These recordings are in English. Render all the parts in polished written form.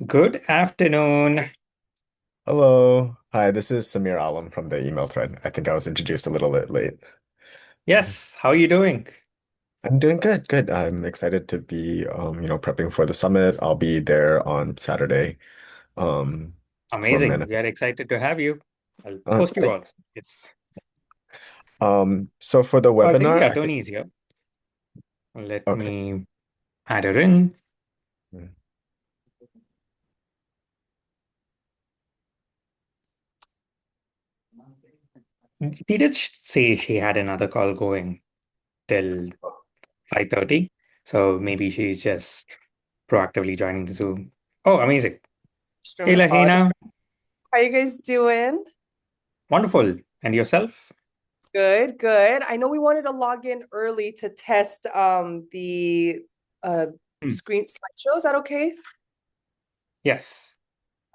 Good afternoon. Hello. Hi, this is Samir Alam from the email thread. I think I was introduced a little bit late. Yes, how are you doing? I'm doing good, good. I'm excited to be prepping for the summit. I'll be there on Saturday. From Amazing. an We are excited to have you. I'll post you all. thanks. It's So for the I think webinar, yeah, I think Tony is here. Let okay. me add her in. Mm. She did say she had another call going till 5:30. So maybe she's just proactively joining the Zoom. Oh, amazing. Hey, Extremely apologize. Lahena. How you guys doing? Wonderful. And yourself? Good, good. I know we wanted to log in early to test the uh Hmm. screen slideshow. Is that okay? Yes.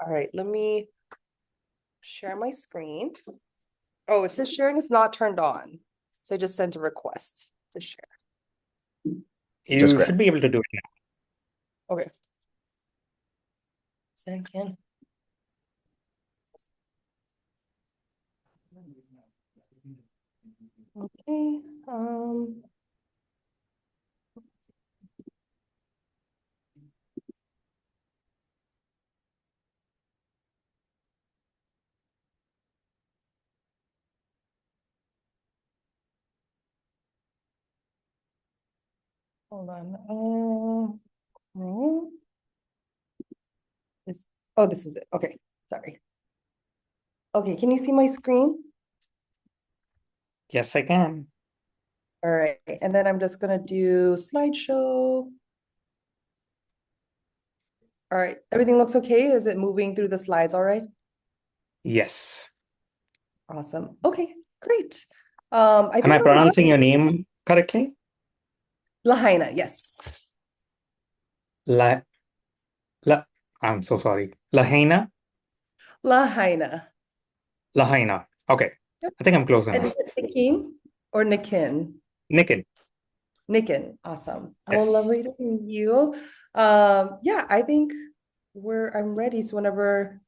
All right, let me share my screen. Oh, it says sharing is not turned on. So I just sent a request to share. Just You great. should be able to do it now. Okay. Second. Okay. Hold on. Hmm. This, oh, this is it. Okay. Sorry. Okay, can you see my screen? Yes, I can. All right, and then I'm just gonna do slideshow. All right, everything looks okay? Is it moving through the slides all right? Yes. Awesome. Okay, great. I Am I think I'm good. pronouncing your name correctly? Lahaina, yes. La La, I'm so sorry. Lahaina? Lahaina. Lahaina. Okay. Yep. I think I'm close And is enough. it Nikin or Nikin? Nikin. Nikin, awesome. Well, Yes. lovely to meet you. Yeah, I think I'm ready. So whenever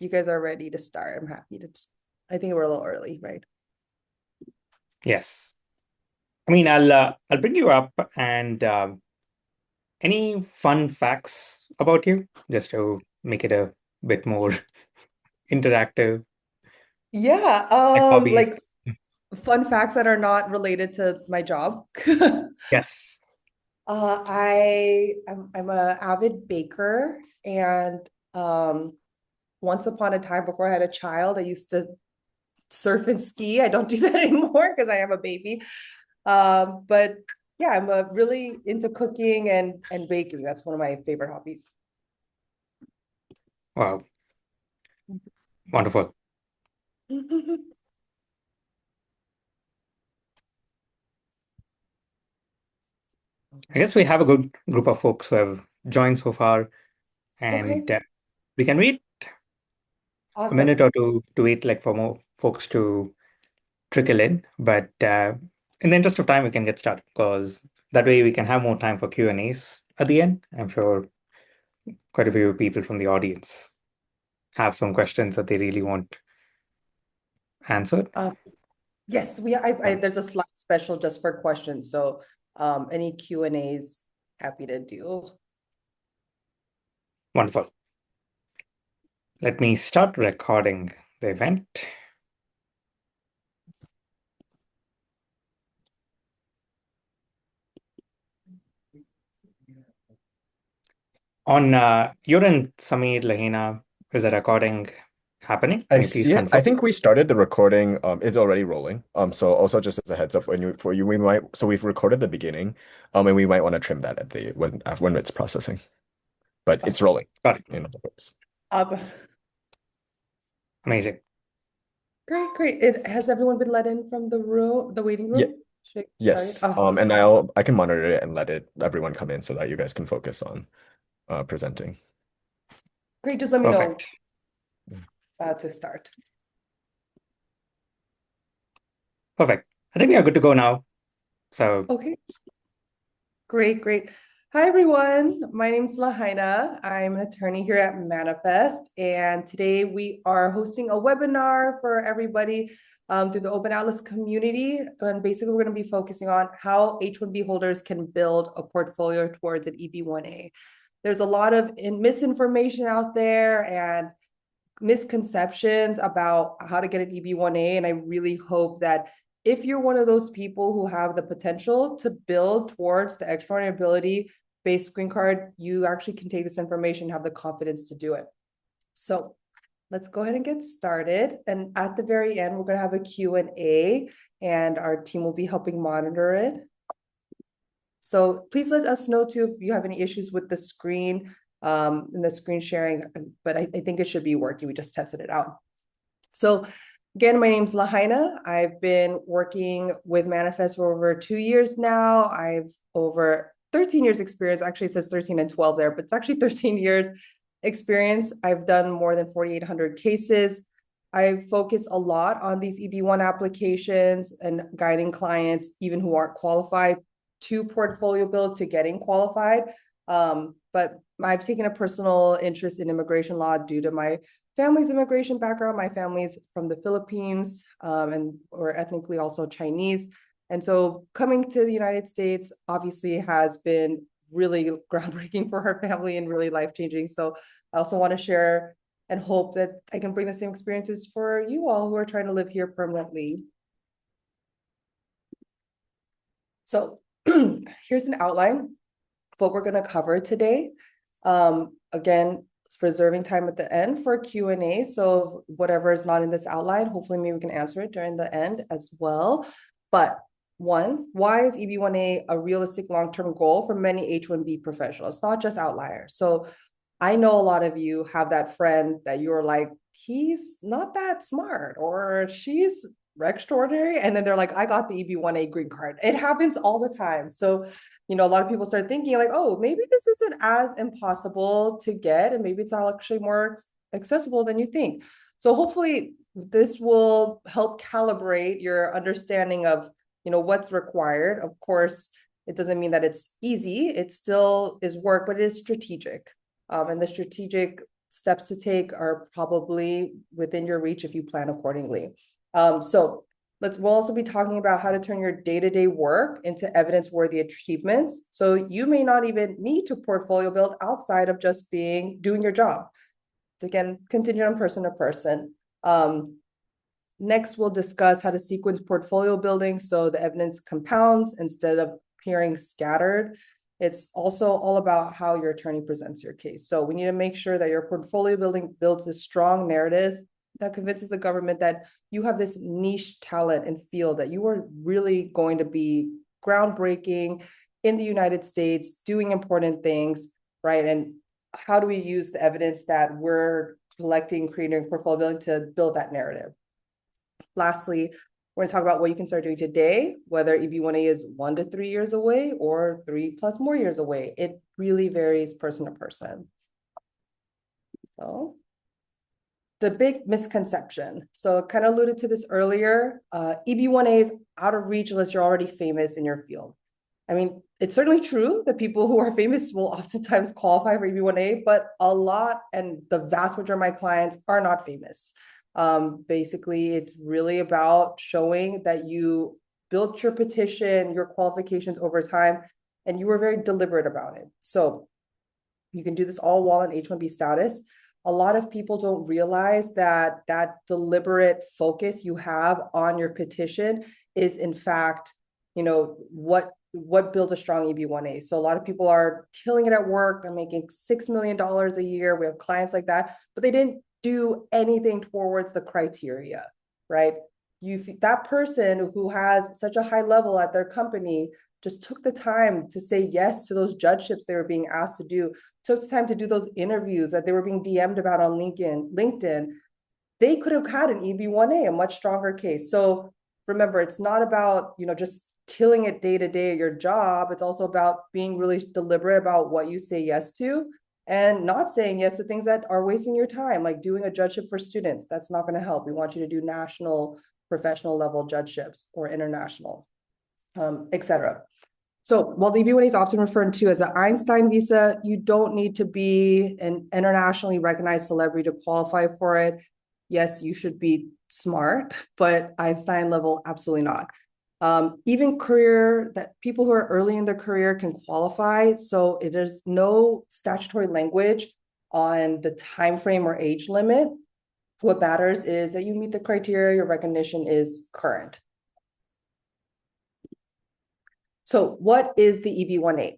you guys are ready to start, I'm happy to. I think we're a little early, right? Yes. I mean, I'll bring you up and any fun facts about you just to make it a bit more interactive, Yeah, like hobbies. like fun facts that are not related to my job. Yes. I'm a avid baker, and once upon a time before I had a child, I used to surf and ski. I don't do that anymore because I have a baby. But yeah, I'm really into cooking and baking. That's one of my favorite hobbies. Wow. Wonderful. I guess we have a good group of folks who have joined so far, Okay, and we can wait a minute awesome. or two to wait like for more folks to trickle in. But in the interest of time, we can get started because that way we can have more time for Q&As at the end. I'm sure quite a few people from the audience have some questions that they really want answered. Uh, yes, there's a slide special just for questions. So any Q&As, happy to do. Wonderful. Let me start recording the event. On your end, Sameer, Lahina, is the recording happening? Can I you please see it. I confirm? think we started the recording. It's already rolling. So also just as a heads up, for you, we might so we've recorded the beginning, and we might want to trim that at the when it's processing. But it's rolling, Got it. in other words. Awesome. Amazing. Great, great. Has everyone been let in from the room, the waiting Yeah. room? Should I get started? Yes. Awesome. And I can monitor it and let everyone come in so that you guys can focus on presenting. Great, just let me know Perfect. to start. Perfect. I think we are good to go now. So, Okay, great, great. Hi, everyone. My name's Lahaina. I'm an attorney here at Manifest, and today we are hosting a webinar for everybody through the Open Atlas community. And basically, we're going to be focusing on how H-1B holders can build a portfolio towards an EB-1A. There's a lot of misinformation out there and misconceptions about how to get an EB-1A, and I really hope that if you're one of those people who have the potential to build towards the extraordinary ability based green card, you actually can take this information and have the confidence to do it. So let's go ahead and get started. And at the very end, we're going to have a Q&A, and our team will be helping monitor it. So please let us know too if you have any issues with the screen and the screen sharing, but I think it should be working. We just tested it out. So again, my name's Lahaina. I've been working with Manifest for over 2 years now. I've over 13 years experience. Actually, it says 13 and 12 there, but it's actually 13 years experience. I've done more than 4,800 cases. I focus a lot on these EB-1 applications and guiding clients, even who aren't qualified, to portfolio build to getting qualified. But I've taken a personal interest in immigration law due to my family's immigration background. My family's from the Philippines and we're ethnically also Chinese. And so coming to the United States obviously has been really groundbreaking for her family and really life-changing. So I also want to share and hope that I can bring the same experiences for you all who are trying to live here permanently. So here's an outline of what we're going to cover today. Again, reserving time at the end for Q&A. So whatever is not in this outline, hopefully maybe we can answer it during the end as well. But one, why is EB-1A a realistic long-term goal for many H-1B professionals, not just outliers? So I know a lot of you have that friend that you're like, he's not that smart or she's extraordinary. And then they're like, I got the EB-1A green card. It happens all the time. So, a lot of people start thinking like, oh, maybe this isn't as impossible to get, and maybe it's actually more accessible than you think. So hopefully this will help calibrate your understanding of, what's required. Of course, it doesn't mean that it's easy. It still is work, but it is strategic. And the strategic steps to take are probably within your reach if you plan accordingly. So we'll also be talking about how to turn your day-to-day work into evidence-worthy achievements. So you may not even need to portfolio build outside of just doing your job. Again, continue on person to person. Next, we'll discuss how to sequence portfolio building so the evidence compounds instead of appearing scattered. It's also all about how your attorney presents your case. So we need to make sure that your portfolio building builds a strong narrative that convinces the government that you have this niche talent and field, that you are really going to be groundbreaking in the United States, doing important things, right? And how do we use the evidence that we're collecting, creating portfolio building to build that narrative? Lastly, we're going to talk about what you can start doing today, whether EB-1A is 1 to 3 years away or 3+ more years away. It really varies person to person. So the big misconception. So I kind of alluded to this earlier. EB-1A is out of reach unless you're already famous in your field. I mean, it's certainly true that people who are famous will oftentimes qualify for EB-1A, but a lot and the vast majority of my clients are not famous. Basically, it's really about showing that you built your petition, your qualifications over time, and you were very deliberate about it. So you can do this all while in H-1B status. A lot of people don't realize that that deliberate focus you have on your petition is in fact, what builds a strong EB-1A. So a lot of people are killing it at work. They're making $6 million a year. We have clients like that, but they didn't do anything towards the criteria, right? That person who has such a high level at their company just took the time to say yes to those judgeships they were being asked to do, took the time to do those interviews that they were being DM'd about on LinkedIn. They could have had an EB-1A, a much stronger case. So remember, it's not about, just killing it day to day at your job. It's also about being really deliberate about what you say yes to and not saying yes to things that are wasting your time, like doing a judgeship for students. That's not going to help. We want you to do national, professional level judgeships or international, etc. So while the EB-1A is often referred to as an Einstein visa, you don't need to be an internationally recognized celebrity to qualify for it. Yes, you should be smart, but Einstein level, absolutely not. Even people who are early in their career can qualify. So there's no statutory language on the time frame or age limit. What matters is that you meet the criteria, your recognition is current. So what is the EB-1A?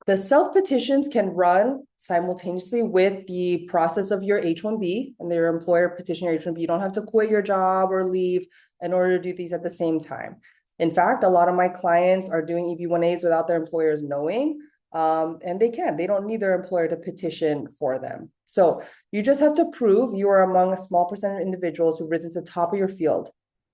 The self-petitions can run simultaneously with the process of your H-1B and your employer petition your H-1B. You don't have to quit your job or leave in order to do these at the same time. In fact, a lot of my clients are doing EB-1As without their employers knowing, and they don't need their employer to petition for them. So you just have to prove you are among a small percentage of individuals who've risen to the top of your field.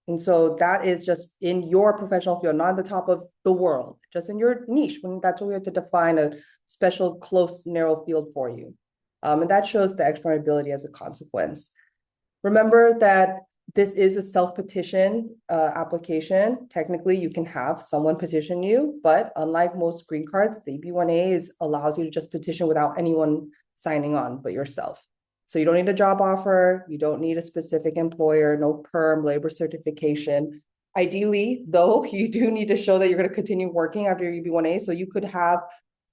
And so that is just in your professional field, not the top of the world, just in your niche. When that's what we have to define a special, close, narrow field for you. And that shows the extra ability as a consequence. Remember that this is a self-petition application. Technically, you can have someone petition you, but unlike most green cards, the EB-1A allows you to just petition without anyone signing on but yourself. So you don't need a job offer, you don't need a specific employer, no perm, labor certification. Ideally, though, you do need to show that you're going to continue working after your EB-1A. So you could have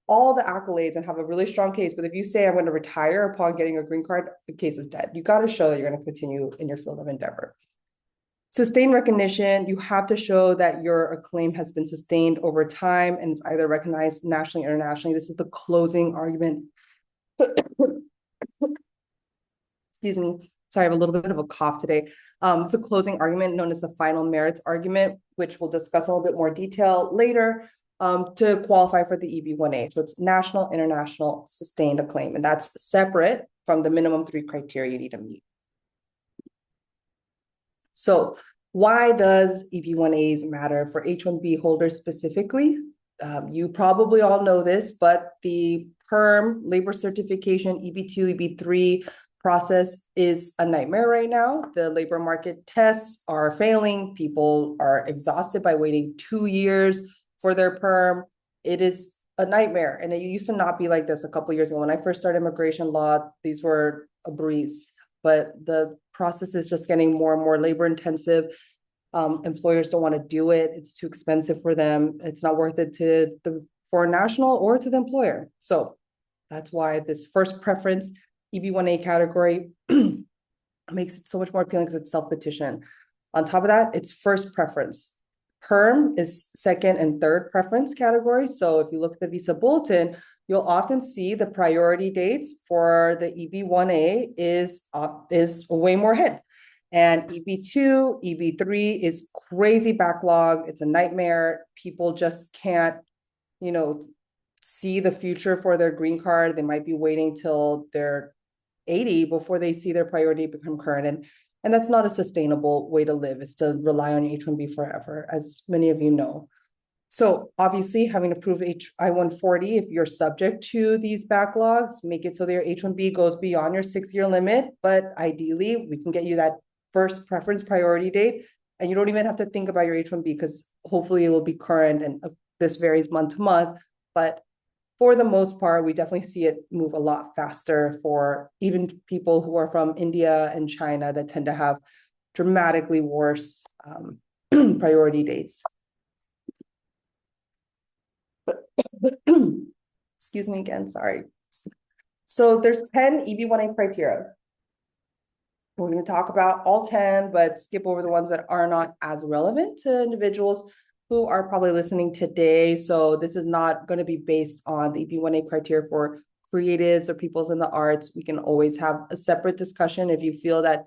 all the accolades and have a really strong case. But if you say I'm going to retire upon getting a green card, the case is dead. You got to show that you're going to continue in your field of endeavor. Sustained recognition, you have to show that your claim has been sustained over time and it's either recognized nationally or internationally. This is the closing argument. Excuse me. Sorry, I have a little bit of a cough today. It's a closing argument known as the final merits argument, which we'll discuss in a little bit more detail later to qualify for the EB-1A. So it's national, international, sustained a claim, and that's separate from the minimum 3 criteria you need to meet. So why does EB-1As matter for H-1B holders specifically? You probably all know this, but the perm labor certification, EB-2, EB-3 process is a nightmare right now. The labor market tests are failing. People are exhausted by waiting 2 years for their perm. It is a nightmare. And it used to not be like this a couple of years ago. When I first started immigration law, these were a breeze, but the process is just getting more and more labor intensive. Employers don't want to do it. It's too expensive for them. It's not worth it to the foreign national or to the employer. So that's why this first preference EB-1A category makes it so much more appealing because it's self-petition. On top of that, it's first preference. Perm is second and third preference category. So if you look at the visa bulletin, you'll often see the priority dates for the EB-1A is way more ahead. And EB-2, EB-3 is crazy backlog. It's a nightmare. People just can't, see the future for their green card. They might be waiting till they're 80 before they see their priority become current. And that's not a sustainable way to live, is to rely on H-1B forever, as many of you know. So obviously having to prove I-140, if you're subject to these backlogs, make it so that your H-1B goes beyond your 6-year limit. But ideally, we can get you that first preference priority date, and you don't even have to think about your H-1B because hopefully it will be current, and this varies month to month. But for the most part, we definitely see it move a lot faster for even people who are from India and China that tend to have dramatically worse priority dates. Excuse me again, sorry. So there's 10 EB-1A criteria. We're going to talk about all 10, but skip over the ones that are not as relevant to individuals who are probably listening today. So this is not going to be based on the EB-1A criteria for creatives or people's in the arts. We can always have a separate discussion if you feel that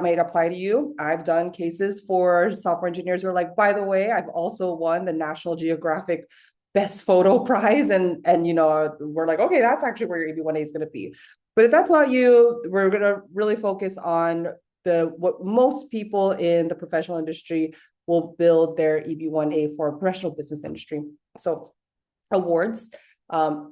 might apply to you. I've done cases for software engineers who are like, by the way, I've also won the National Geographic Best Photo Prize. And we're like, okay, that's actually where your EB-1A is going to be. But if that's not you, we're going to really focus on what most people in the professional industry will build their EB-1A for professional business industry. So awards,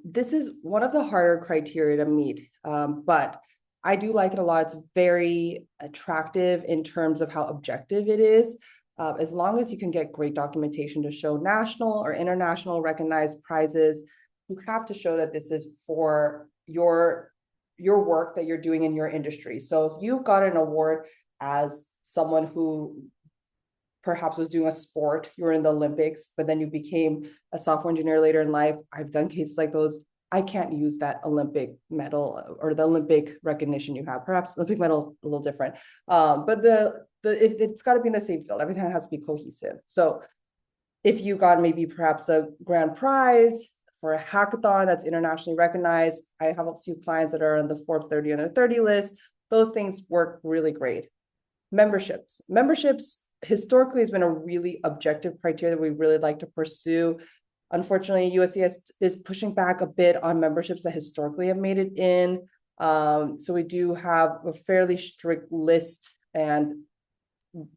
this is one of the harder criteria to meet, but I do like it a lot. It's very attractive in terms of how objective it is. As long as you can get great documentation to show national or international recognized prizes, you have to show that this is for your work that you're doing in your industry. So if you got an award as someone who perhaps was doing a sport, you were in the Olympics, but then you became a software engineer later in life. I've done cases like those. I can't use that Olympic medal or the Olympic recognition you have. Perhaps the Olympic medal a little different, but it's got to be in the same field. Everything has to be cohesive. So if you got maybe perhaps a grand prize for a hackathon that's internationally recognized, I have a few clients that are on the Forbes 30 under 30 list. Those things work really great. Memberships historically has been a really objective criteria that we really like to pursue. Unfortunately, USCIS is pushing back a bit on memberships that historically have made it in. So we do have a fairly strict list and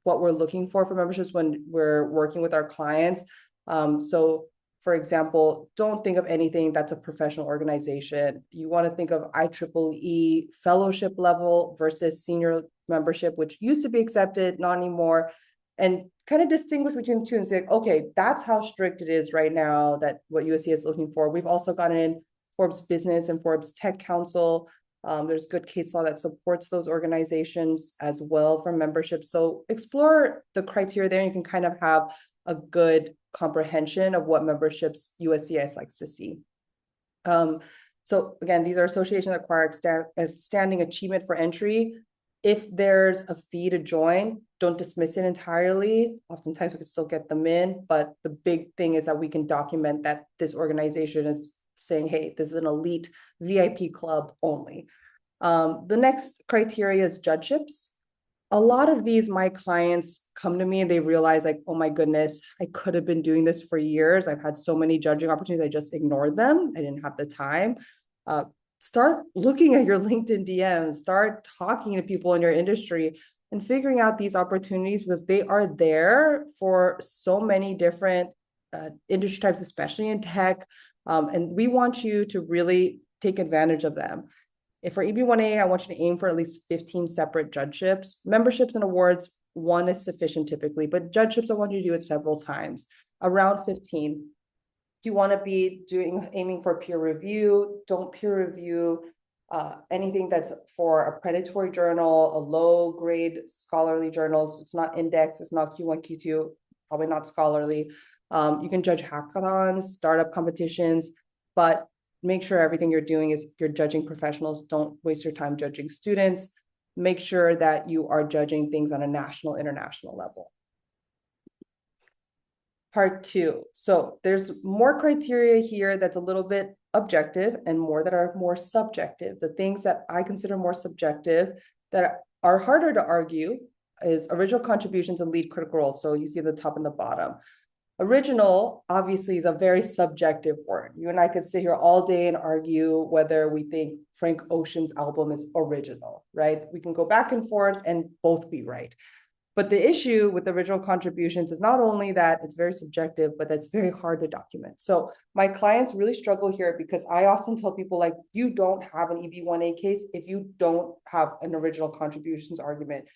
what we're looking for memberships when we're working with our clients. So for example, don't think of anything that's a professional organization. You want to think of IEEE fellowship level versus senior membership, which used to be accepted, not anymore, and kind of distinguish between the two and say, okay, that's how strict it is right now, that what USC is looking for. We've also gotten in Forbes Business and Forbes Tech Council. There's good case law that supports those organizations as well for membership. So explore the criteria there. You can kind of have a good comprehension of what memberships USCIS likes to see. So again, these are associations that require standing achievement for entry. If there's a fee to join, don't dismiss it entirely. Oftentimes we can still get them in, but the big thing is that we can document that this organization is saying, hey, this is an elite VIP club only. The next criteria is judgeships. A lot of these, my clients come to me and they realize like, oh my goodness, I could have been doing this for years. I've had so many judging opportunities. I just ignored them. I didn't have the time. Start looking at your LinkedIn DMs, start talking to people in your industry and figuring out these opportunities because they are there for so many different industry types, especially in tech. And we want you to really take advantage of them. If for EB-1A, I want you to aim for at least 15 separate judgeships. Memberships and awards, one is sufficient typically, but judgeships, I want you to do it several times, around 15. If you want to be aiming for peer review, don't peer review anything that's for a predatory journal, a low grade scholarly journal. So it's not indexed, it's not Q1, Q2, probably not scholarly. You can judge hackathons, startup competitions, but make sure everything you're doing is you're judging professionals. Don't waste your time judging students. Make sure that you are judging things on a national, international level. Part 2. So there's more criteria here that's a little bit objective and more that are more subjective. The things that I consider more subjective that are harder to argue is original contributions and lead critical role. So you see the top and the bottom. Original obviously is a very subjective word. You and I could sit here all day and argue whether we think Frank Ocean's album is original, right? We can go back and forth and both be right. But the issue with original contributions is not only that it's very subjective, but that's very hard to document. So my clients really struggle here because I often tell people like, you don't have an EB-1A case if you don't have an original contributions argument.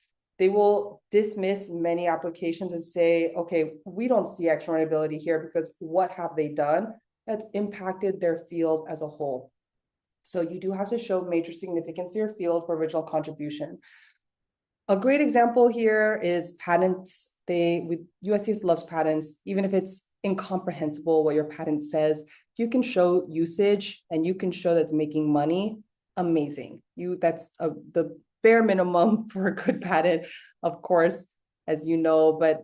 They will dismiss many applications and say, okay, we don't see extraordinary here because what have they done that's impacted their field as a whole? So you do have to show major significance to your field for original contribution. A great example here is patents. USCIS loves patents, even if it's incomprehensible what your patent says. If you can show usage and you can show that's making money, amazing. That's the bare minimum for a good patent, of course, as you know, but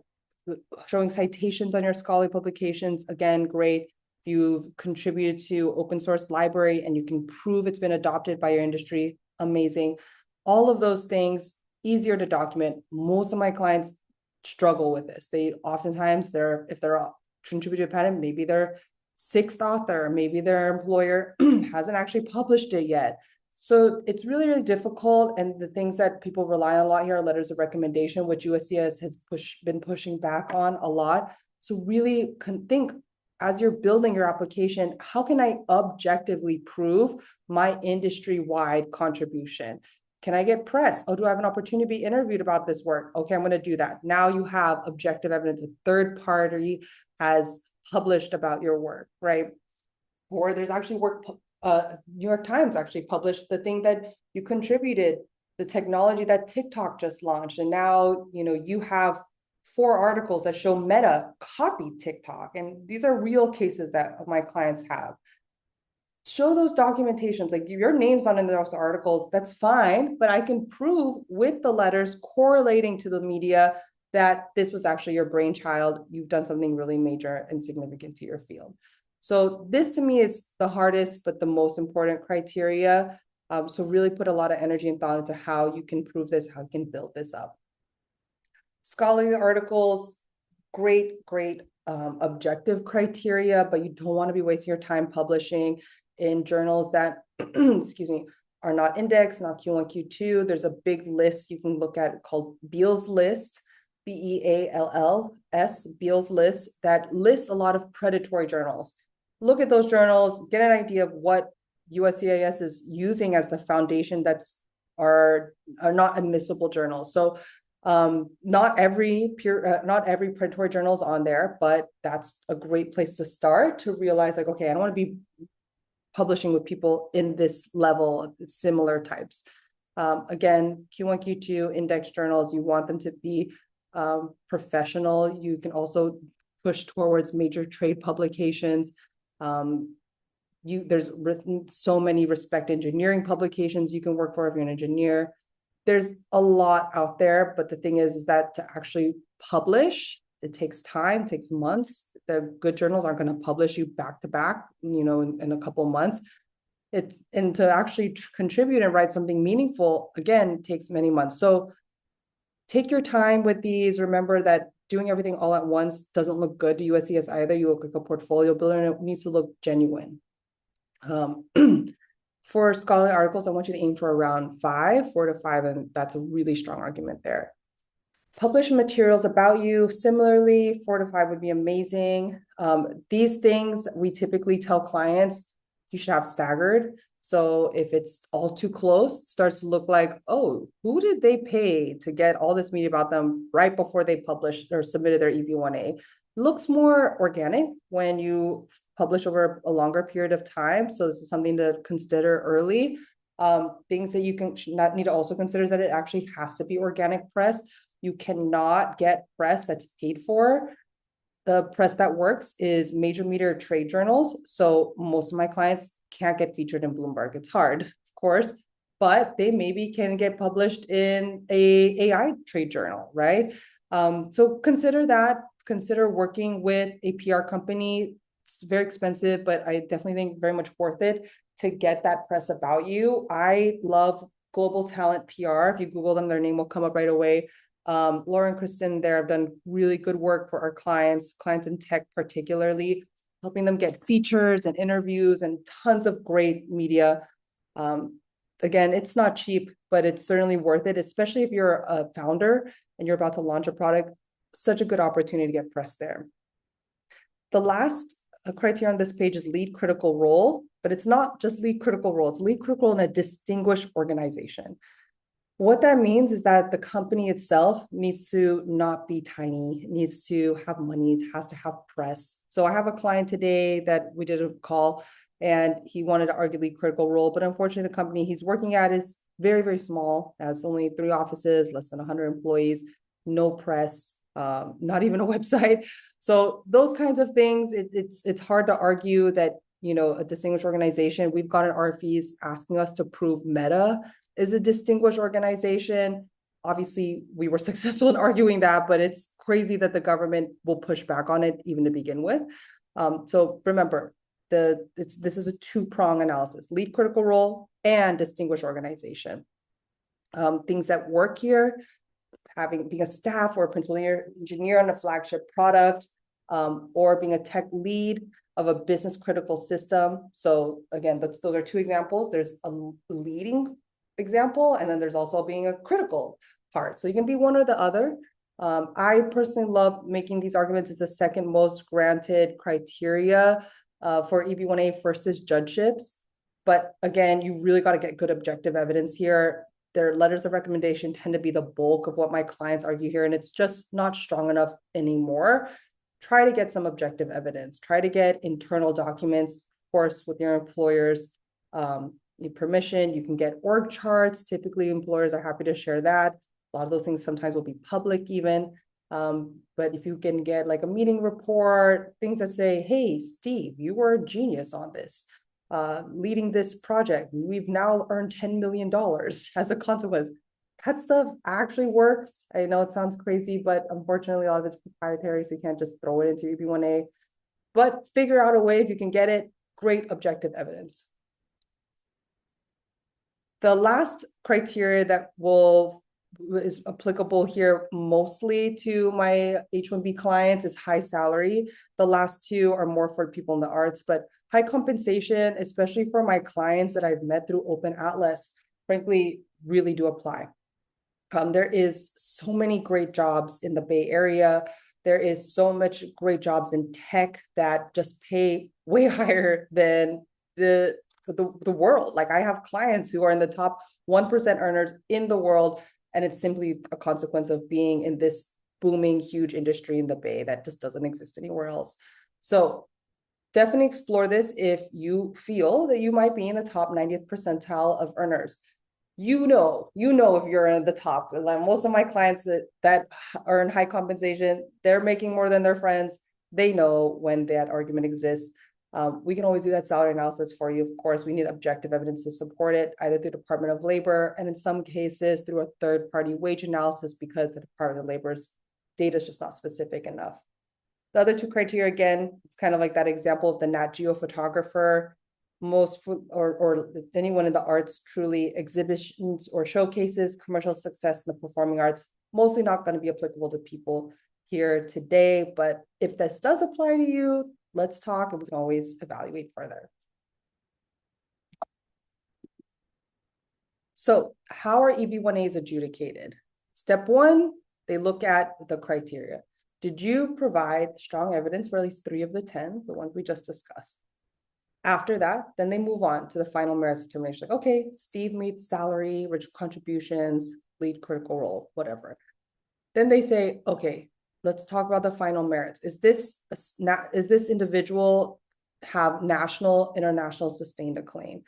showing citations on your scholarly publications, again, great. If you've contributed to open source library and you can prove it's been adopted by your industry, amazing. All of those things, easier to document. Most of my clients struggle with this. They oftentimes, if they're contributed to a patent, maybe their 6th author, maybe their employer hasn't actually published it yet. So it's really, really difficult. And the things that people rely on a lot here are letters of recommendation, which USCIS has been pushing back on a lot. So really think as you're building your application, how can I objectively prove my industry-wide contribution? Can I get press? Oh, do I have an opportunity to be interviewed about this work? Okay, I'm going to do that. Now you have objective evidence. A third party has published about your work, right? Or there's actually work, New York Times actually published the thing that you contributed, the technology that TikTok just launched. And now, you have 4 articles that show Meta copied TikTok. And these are real cases that my clients have. Show those documentations, like your name's not in those articles, that's fine, but I can prove with the letters correlating to the media that this was actually your brainchild. You've done something really major and significant to your field. So this to me is the hardest, but the most important criteria. So really put a lot of energy and thought into how you can prove this, how you can build this up. Scholarly articles, great objective criteria, but you don't want to be wasting your time publishing in journals that, excuse me, are not indexed, not Q1, Q2. There's a big list you can look at called Beall's List, BEALLS, Beall's List, that lists a lot of predatory journals. Look at those journals, get an idea of what USCIS is using as the foundation that's are not admissible journals. So not every predatory journal is on there, but that's a great place to start to realize, like, okay, I don't want to be publishing with people in this level, similar types. Again, Q1, Q2 index journals, you want them to be professional. You can also push towards major trade publications. There's so many respect engineering publications you can work for if you're an engineer. There's a lot out there, but the thing is that to actually publish, it takes time, takes months. The good journals aren't going to publish you back to back, in a couple of months. And to actually contribute and write something meaningful, again, takes many months. So take your time with these. Remember that doing everything all at once doesn't look good to USCIS either. You look like a portfolio builder, and it needs to look genuine. For scholarly articles, I want you to aim for around 4 to 5, and that's a really strong argument there. Publish materials about you. Similarly, 4 to 5 would be amazing. These things we typically tell clients you should have staggered. So if it's all too close, it starts to look like, oh, who did they pay to get all this media about them right before they published or submitted their EB-1A? Looks more organic when you publish over a longer period of time. So this is something to consider early. Things that you need to also consider is that it actually has to be organic press. You cannot get press that's paid for. The press that works is major media trade journals. So most of my clients can't get featured in Bloomberg. It's hard, of course, but they maybe can get published in a AI trade journal, right? So consider that. Consider working with a PR company. It's very expensive, but I definitely think very much worth it to get that press about you. I love Global Talent PR. If you Google them, their name will come up right away. Laura and Kristen there have done really good work for our clients in tech particularly, helping them get features and interviews and tons of great media. Again, it's not cheap, but it's certainly worth it, especially if you're a founder and you're about to launch a product. Such a good opportunity to get press there. The last criteria on this page is lead critical role, but it's not just lead critical role, it's lead critical in a distinguished organization. What that means is that the company itself needs to not be tiny. It needs to have money. It has to have press. So I have a client today that we did a call, and he wanted to argue lead critical role, but unfortunately the company he's working at is very, very small. It has only 3 offices, less than 100 employees, no press, not even a website. So those kinds of things, it's hard to argue that, a distinguished organization. We've gotten RFEs asking us to prove Meta is a distinguished organization. Obviously, we were successful in arguing that, but it's crazy that the government will push back on it even to begin with. So remember, this is a 2-prong analysis: lead critical role and distinguished organization. Things that work here: being a staff or a principal engineer on a flagship product, or being a tech lead of a business critical system. So again, those are 2 examples. There's a leading example, and then there's also being a critical part. So you can be one or the other. I personally love making these arguments. It's the second most granted criteria for EB-1A versus judgeships. But again, you really got to get good objective evidence here. their letters of recommendation tend to be the bulk of what my clients argue here, and it's just not strong enough anymore. Try to get some objective evidence. Try to get internal documents, of course, with your employers. Need permission. You can get org charts. Typically, employers are happy to share that. A lot of those things sometimes will be public even. But if you can get like a meeting report, things that say, hey, Steve, you were a genius on this, leading this project. We've now earned $10 million as a consequence. That stuff actually works. I know it sounds crazy, but unfortunately, a lot of it's proprietary, so you can't just throw it into EB-1A. But figure out a way, if you can get it, great objective evidence. The last criteria that is applicable here mostly to my H-1B clients is high salary. The last two are more for people in the arts, but high compensation, especially for my clients that I've met through Open Atlas, frankly, really do apply. There is so many great jobs in the Bay Area. There is so much great jobs in tech that just pay way higher than the world. Like, I have clients who are in the top 1% earners in the world, and it's simply a consequence of being in this booming, huge industry in the Bay that just doesn't exist anywhere else. So definitely explore this if you feel that you might be in the top 90th percentile of earners. You know if you're in the top. Like, most of my clients that earn high compensation, they're making more than their friends. They know when that argument exists. We can always do that salary analysis for you. Of course, we need objective evidence to support it, either through Department of Labor, and in some cases through a third-party wage analysis, because the Department of Labor's data is just not specific enough. The other two criteria, again, it's kind of like that example of the Nat Geo photographer. Most or anyone in the arts, truly exhibitions or showcases, commercial success in the performing arts, mostly not going to be applicable to people here today. But if this does apply to you, let's talk, and we can always evaluate further. So how are EB-1As adjudicated? Step one, they look at the criteria. Did you provide strong evidence for at least 3 of the 10, the ones we just discussed? After that, then they move on to the final merits determination. Like, okay, Steve meets salary, rich contributions, lead critical role, whatever. Then they say, okay, let's talk about the final merits. Is this individual have national, international sustained a claim?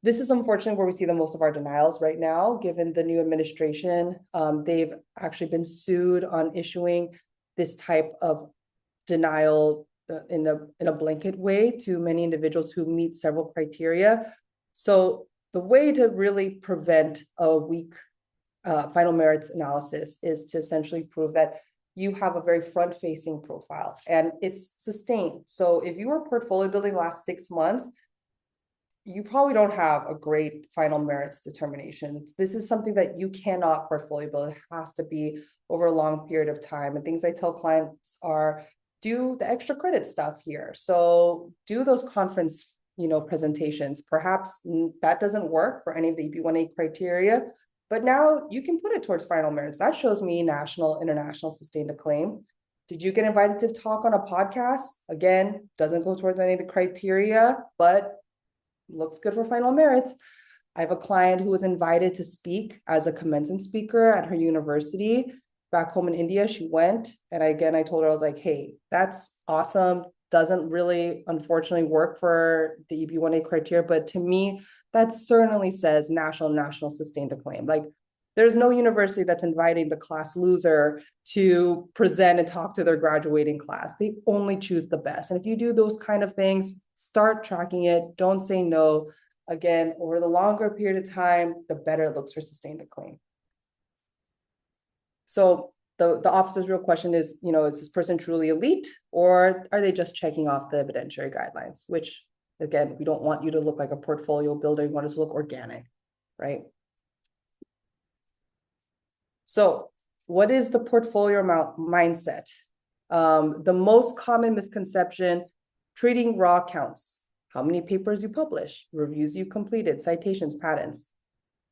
This is unfortunately where we see the most of our denials right now, given the new administration. They've actually been sued on issuing this type of denial in a blanket way to many individuals who meet several criteria. So the way to really prevent a weak final merits analysis is to essentially prove that you have a very front-facing profile and it's sustained. So if you were portfolio building the last 6 months, you probably don't have a great final merits determination. This is something that you cannot portfolio build. It has to be over a long period of time. And things I tell clients are, do the extra credit stuff here. So do those conference, presentations. Perhaps that doesn't work for any of the EB-1A criteria, but now you can put it towards final merits. That shows me national, international sustained a claim. Did you get invited to talk on a podcast? Again, doesn't go towards any of the criteria, but looks good for final merits. I have a client who was invited to speak as a commencement speaker at her university. Back home in India, she went. And I told her, I was like, hey, that's awesome. Doesn't really, unfortunately, work for the EB-1A criteria. But to me, that certainly says national sustained a claim. Like, there's no university that's inviting the class loser to present and talk to their graduating class. They only choose the best. And if you do those kind of things, start tracking it. Don't say no. Again, over the longer period of time, the better it looks for sustained a claim. So the officer's real question is, is this person truly elite, or are they just checking off the evidentiary guidelines? Which, again, we don't want you to look like a portfolio builder. You want it to look organic, right? So what is the portfolio mindset? The most common misconception, treating raw counts. How many papers you publish, reviews you completed, citations, patents.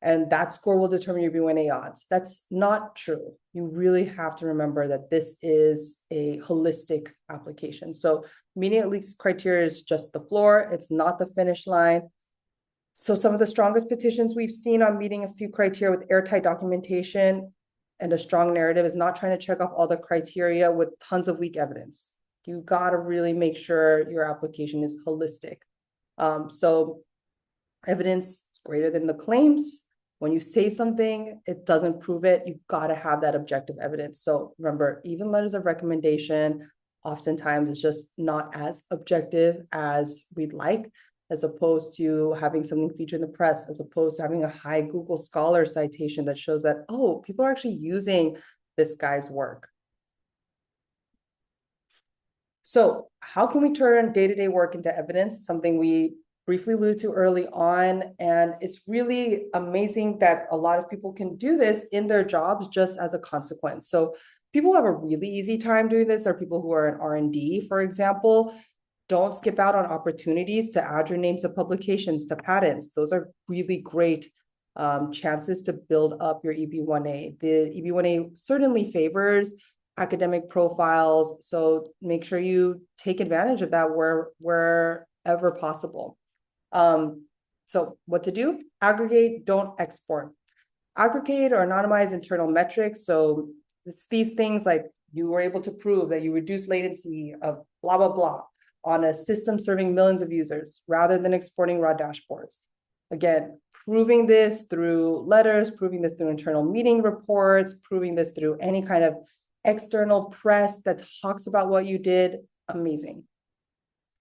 And that score will determine your EB-1A odds. That's not true. You really have to remember that this is a holistic application. So meeting at least criteria is just the floor. It's not the finish line. So some of the strongest petitions we've seen on meeting a few criteria with airtight documentation and a strong narrative is not trying to check off all the criteria with tons of weak evidence. You got to really make sure your application is holistic. So evidence is greater than the claims. When you say something, it doesn't prove it. You've got to have that objective evidence. So remember, even letters of recommendation oftentimes is just not as objective as we'd like, as opposed to having something featured in the press, as opposed to having a high Google Scholar citation that shows that, oh, people are actually using this guy's work. So how can we turn day-to-day work into evidence? Something we briefly alluded to early on, and it's really amazing that a lot of people can do this in their jobs just as a consequence. So people who have a really easy time doing this are people who are in R&D, for example. Don't skip out on opportunities to add your names to publications, to patents. Those are really great chances to build up your EB-1A. The EB-1A certainly favors academic profiles, so make sure you take advantage of that wherever possible. So what to do? Aggregate, don't export. Aggregate or anonymize internal metrics. So it's these things like you were able to prove that you reduce latency of blah, blah, blah on a system serving millions of users rather than exporting raw dashboards. Again, proving this through letters, proving this through internal meeting reports, proving this through any kind of external press that talks about what you did, amazing.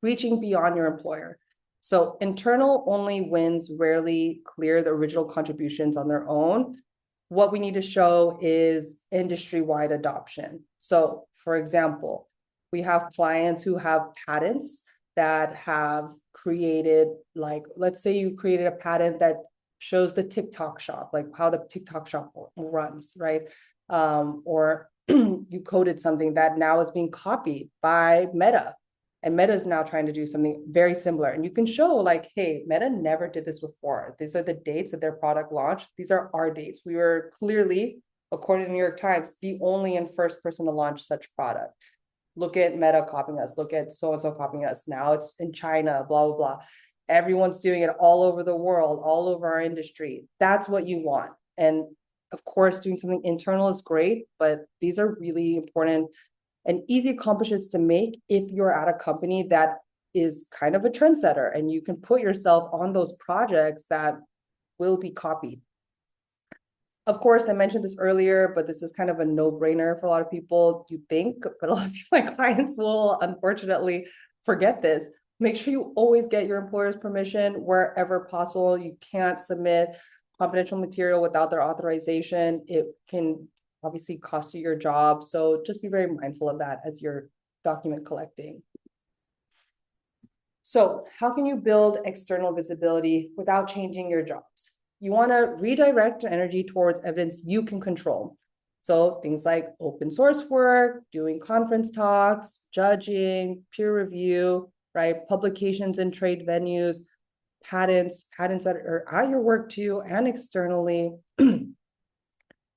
Reaching beyond your employer. So internal only wins rarely clear the original contributions on their own. What we need to show is industry-wide adoption. So for example, we have clients who have patents that have created, like, let's say you created a patent that shows the TikTok shop, like how the TikTok shop runs, right? Or you coded something that now is being copied by Meta. And Meta is now trying to do something very similar. And you can show like, hey, Meta never did this before. These are the dates that their product launched. These are our dates. We were clearly, according to New York Times, the only and first person to launch such product. Look at Meta copying us. Look at so-and-so copying us. Now it's in China, blah, blah, blah. Everyone's doing it all over the world, all over our industry. That's what you want. And of course, doing something internal is great, but these are really important and easy accomplishments to make if you're at a company that is kind of a trendsetter and you can put yourself on those projects that will be copied. Of course, I mentioned this earlier, but this is kind of a no-brainer for a lot of people, you think, but a lot of my clients will unfortunately forget this. Make sure you always get your employer's permission wherever possible. You can't submit confidential material without their authorization. It can obviously cost you your job. So just be very mindful of that as you're document collecting. So how can you build external visibility without changing your jobs? You want to redirect energy towards evidence you can control. So things like open source work, doing conference talks, judging, peer review, right? Publications in trade venues, patents that are at your work too, and externally.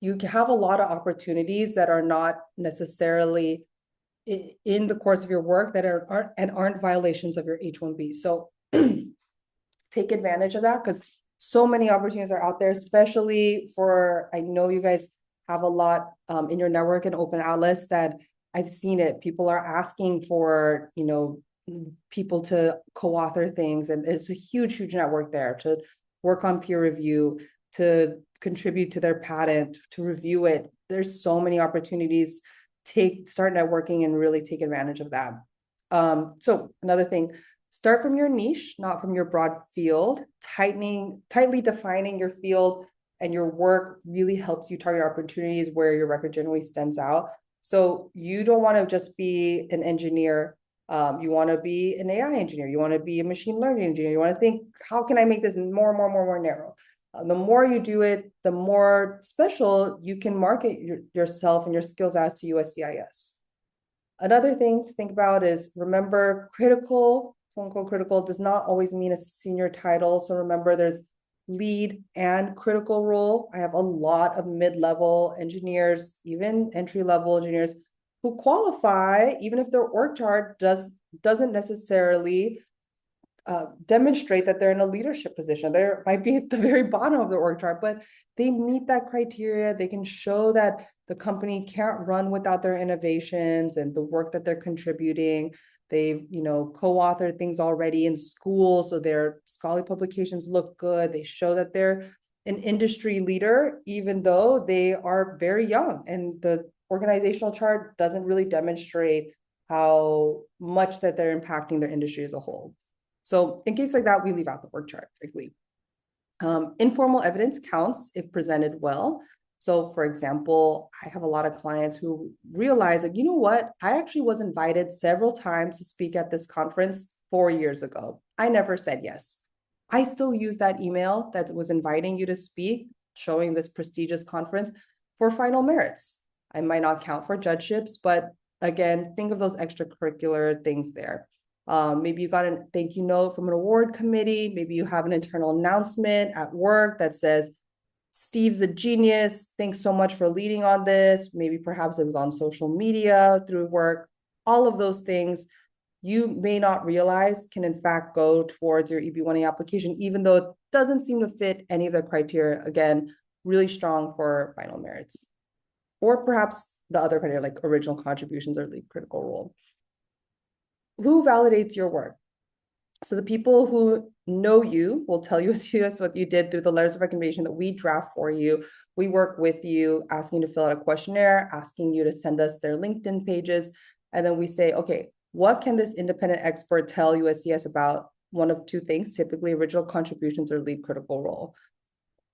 You have a lot of opportunities that are not necessarily in the course of your work that aren't violations of your H-1B. So take advantage of that because so many opportunities are out there, especially for, I know you guys have a lot in your network and open outlets that I've seen it. People are asking for, people to co-author things, and it's a huge, huge network there to work on peer review, to contribute to their patent, to review it. There's so many opportunities. Start networking and really take advantage of that. So another thing, start from your niche, not from your broad field. Tightly defining your field and your work really helps you target opportunities where your record generally stands out. So you don't want to just be an engineer. You want to be an AI engineer. You want to be a machine learning engineer. You want to think, how can I make this more narrow? The more you do it, the more special you can market yourself and your skills as to USCIS. Another thing to think about is, remember, critical, quote unquote critical, does not always mean a senior title. So remember, there's lead and critical role. I have a lot of mid-level engineers, even entry-level engineers who qualify, even if their org chart doesn't necessarily demonstrate that they're in a leadership position. They might be at the very bottom of the org chart, but they meet that criteria. They can show that the company can't run without their innovations and the work that they're contributing. They've, co-authored things already in school, so their scholarly publications look good. They show that they're an industry leader, even though they are very young, and the organizational chart doesn't really demonstrate how much that they're impacting their industry as a whole. So in case like that, we leave out the org chart, frankly. Informal evidence counts if presented well. So for example, I have a lot of clients who realize that, you know what, I actually was invited several times to speak at this conference 4 years ago. I never said yes. I still use that email that was inviting you to speak, showing this prestigious conference for final merits. I might not count for judgeships, but again, think of those extracurricular things there. Maybe you got a thank you note from an award committee. Maybe you have an internal announcement at work that says, Steve's a genius. Thanks so much for leading on this. Maybe perhaps it was on social media through work. All of those things you may not realize can in fact go towards your EB-1A application, even though it doesn't seem to fit any of the criteria. Again, really strong for final merits. Or perhaps the other criteria like original contributions or lead critical role. Who validates your work? So the people who know you will tell you that's what you did through the letters of recommendation that we draft for you. We work with you, asking you to fill out a questionnaire, asking you to send us their LinkedIn pages. And then we say, okay, what can this independent expert tell USCS about one of two things, typically original contributions or lead critical role?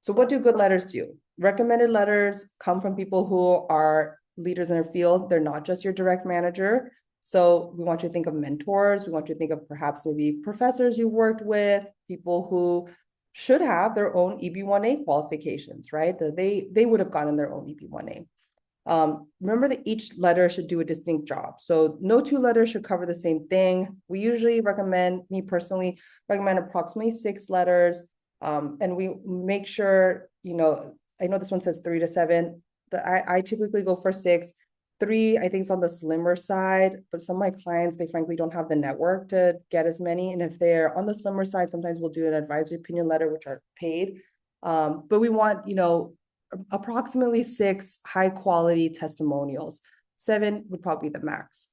So what do good letters do? Recommended letters come from people who are leaders in their field. They're not just your direct manager. So we want you to think of mentors. We want you to think of perhaps maybe professors you worked with, people who should have their own EB-1A qualifications, right? They would have gotten their own EB-1A. Remember that each letter should do a distinct job. So no two letters should cover the same thing. We usually recommend, me personally, recommend approximately 6 letters. And we make sure, I know this one says 3 to 7. I typically go for 6. 3, I think, is on the slimmer side, but some of my clients, they frankly don't have the network to get as many. And if they're on the slimmer side, sometimes we'll do an advisory opinion letter, which are paid. But we want, approximately 6 high quality testimonials. 7 would probably be the max.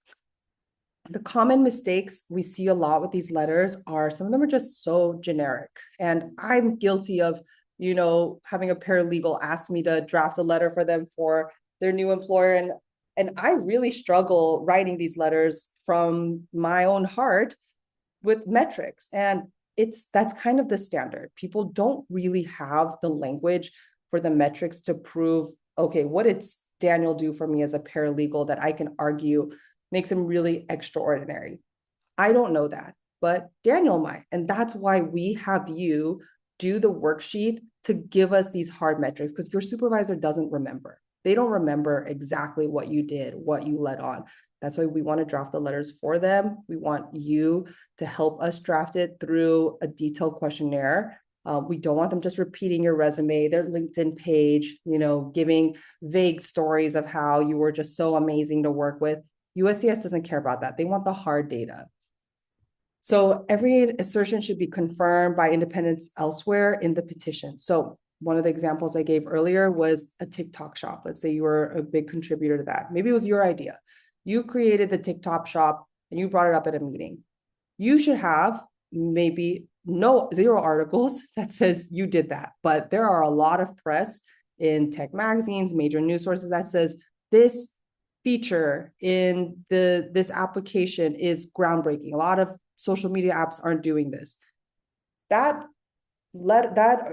The common mistakes we see a lot with these letters are some of them are just so generic. And I'm guilty of, having a paralegal ask me to draft a letter for them for their new employer. And I really struggle writing these letters from my own heart with metrics. And that's kind of the standard. People don't really have the language for the metrics to prove, okay, what did Daniel do for me as a paralegal that I can argue makes him really extraordinary? I don't know that, but Daniel might. And that's why we have you do the worksheet to give us these hard metrics, because your supervisor doesn't remember. They don't remember exactly what you did, what you led on. That's why we want to draft the letters for them. We want you to help us draft it through a detailed questionnaire. We don't want them just repeating your resume, their LinkedIn page, giving vague stories of how you were just so amazing to work with. USCS doesn't care about that. They want the hard data. So every assertion should be confirmed by independents elsewhere in the petition. So one of the examples I gave earlier was a TikTok shop. Let's say you were a big contributor to that. Maybe it was your idea. You created the TikTok shop and you brought it up at a meeting. You should have maybe 0 articles that says you did that. But there are a lot of press in tech magazines, major news sources that says this feature in this application is groundbreaking. A lot of social media apps aren't doing this. That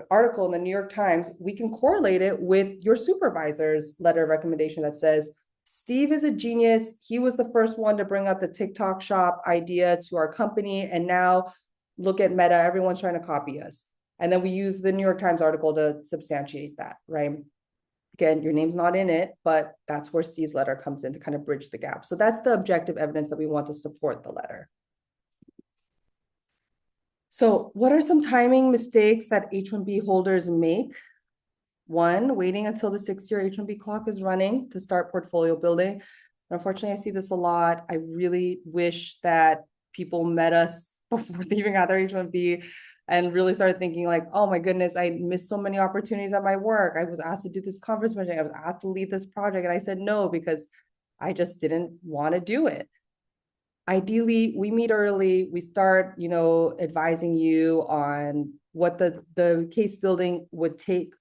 article in the New York Times, we can correlate it with your supervisor's letter of recommendation that says, Steve is a genius. He was the first one to bring up the TikTok shop idea to our company. And now look at Meta, everyone's trying to copy us. And then we use the New York Times article to substantiate that, right? Again, your name's not in it, but that's where Steve's letter comes in to kind of bridge the gap. So that's the objective evidence that we want to support the letter. So what are some timing mistakes that H-1B holders make? 1, waiting until the 6-year H-1B clock is running to start portfolio building. Unfortunately, I see this a lot. I really wish that people met us before they even got their H-1B, and really started thinking like, oh my goodness, I missed so many opportunities at my work. I was asked to do this conference meeting. I was asked to lead this project. And I said no, because I just didn't want to do it. Ideally, we meet early. We start, advising you on what the case building would take.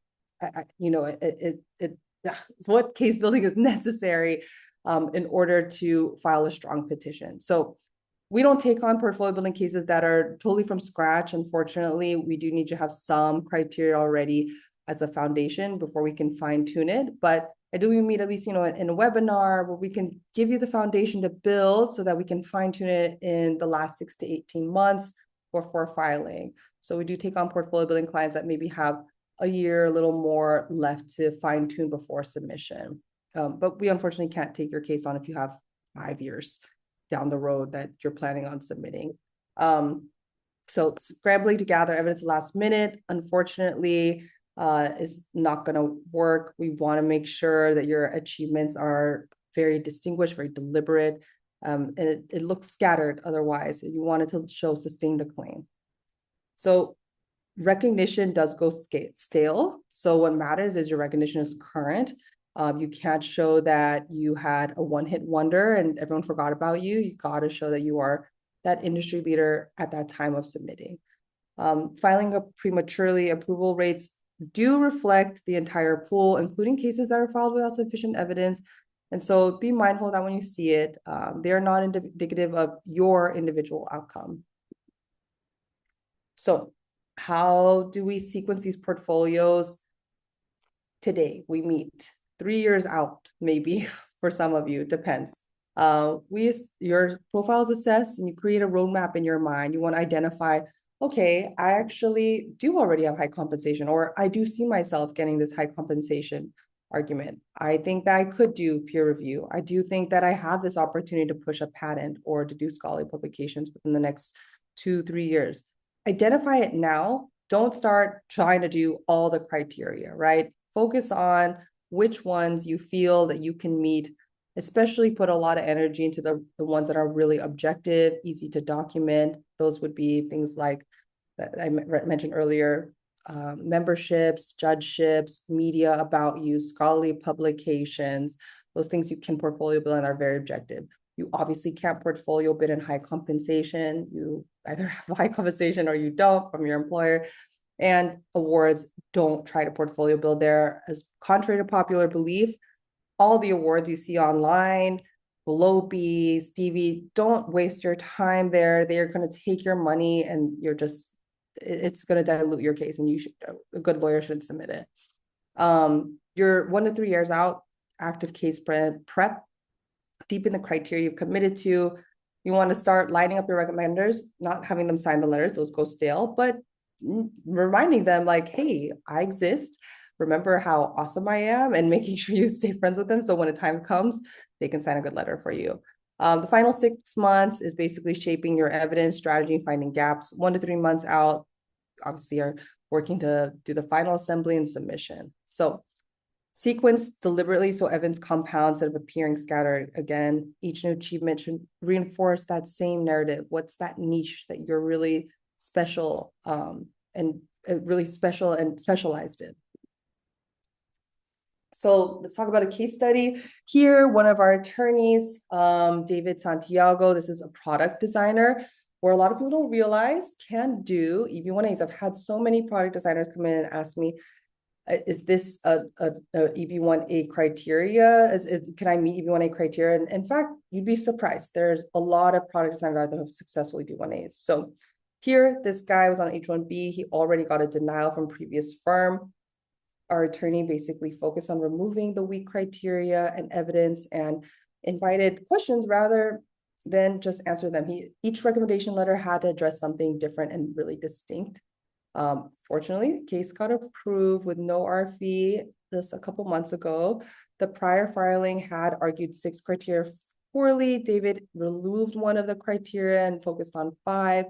What case building is necessary in order to file a strong petition. So we don't take on portfolio building cases that are totally from scratch. Unfortunately, we do need to have some criteria already as the foundation before we can fine tune it. But I do meet at least, in a webinar where we can give you the foundation to build so that we can fine tune it in the last 6 to 18 months before filing. So we do take on portfolio building clients that maybe have a year, a little more left to fine tune before submission. But we unfortunately can't take your case on if you have 5 years down the road that you're planning on submitting. So scrambling to gather evidence last minute, unfortunately, is not going to work. We want to make sure that your achievements are very distinguished, very deliberate, and it looks scattered otherwise. You want it to show sustained acclaim. So recognition does go stale. So what matters is your recognition is current. You can't show that you had a one-hit wonder and everyone forgot about you. You got to show that you are that industry leader at that time of submitting. Filing up prematurely, approval rates do reflect the entire pool, including cases that are filed without sufficient evidence. And so be mindful that when you see it, they are not indicative of your individual outcome. So how do we sequence these portfolios? Today, we meet 3 years out, maybe for some of you, depends. Your profile is assessed and you create a roadmap in your mind. You want to identify, okay, I actually do already have high compensation, or I do see myself getting this high compensation argument. I think that I could do peer review. I do think that I have this opportunity to push a patent or to do scholarly publications within the next 2-3 years. Identify it now. Don't start trying to do all the criteria, right? Focus on which ones you feel that you can meet, especially put a lot of energy into the ones that are really objective, easy to document. Those would be things like that I mentioned earlier, memberships, judgeships, media about you, scholarly publications. Those things you can portfolio build and are very objective. You obviously can't portfolio bid in high compensation. You either have high compensation or you don't from your employer. And awards, don't try to portfolio build there. As contrary to popular belief, all the awards you see online, Globe, Stevie, don't waste your time there. They're going to take your money and it's going to dilute your case, and a good lawyer should submit it. You're 1 to 3 years out, active case prep, deepen the criteria you've committed to. You want to start lining up your recommenders, not having them sign the letters, those go stale, but reminding them like, hey, I exist. Remember how awesome I am, and making sure you stay friends with them. So when the time comes, they can sign a good letter for you. The final 6 months is basically shaping your evidence, strategy, finding gaps. 1 to 3 months out, obviously, are working to do the final assembly and submission. So sequence deliberately so evidence compounds instead of appearing scattered. Again, each new achievement should reinforce that same narrative. What's that niche that you're really special and really special and specialized in? So let's talk about a case study here. One of our attorneys, David Santiago, this is a product designer, where a lot of people don't realize can do EB-1As. I've had so many product designers come in and ask me, is this a EB-1A criteria? Can I meet EB-1A criteria? And in fact, you'd be surprised. There's a lot of product designers that have successful EB-1As. So here, this guy was on H-1B. He already got a denial from previous firm. Our attorney basically focused on removing the weak criteria and evidence and invited questions rather than just answer them. Each recommendation letter had to address something different and really distinct. Fortunately, the case got approved with no RFE just a couple months ago. The prior filing had argued 6 criteria poorly. David removed 1 of the criteria and focused on 5.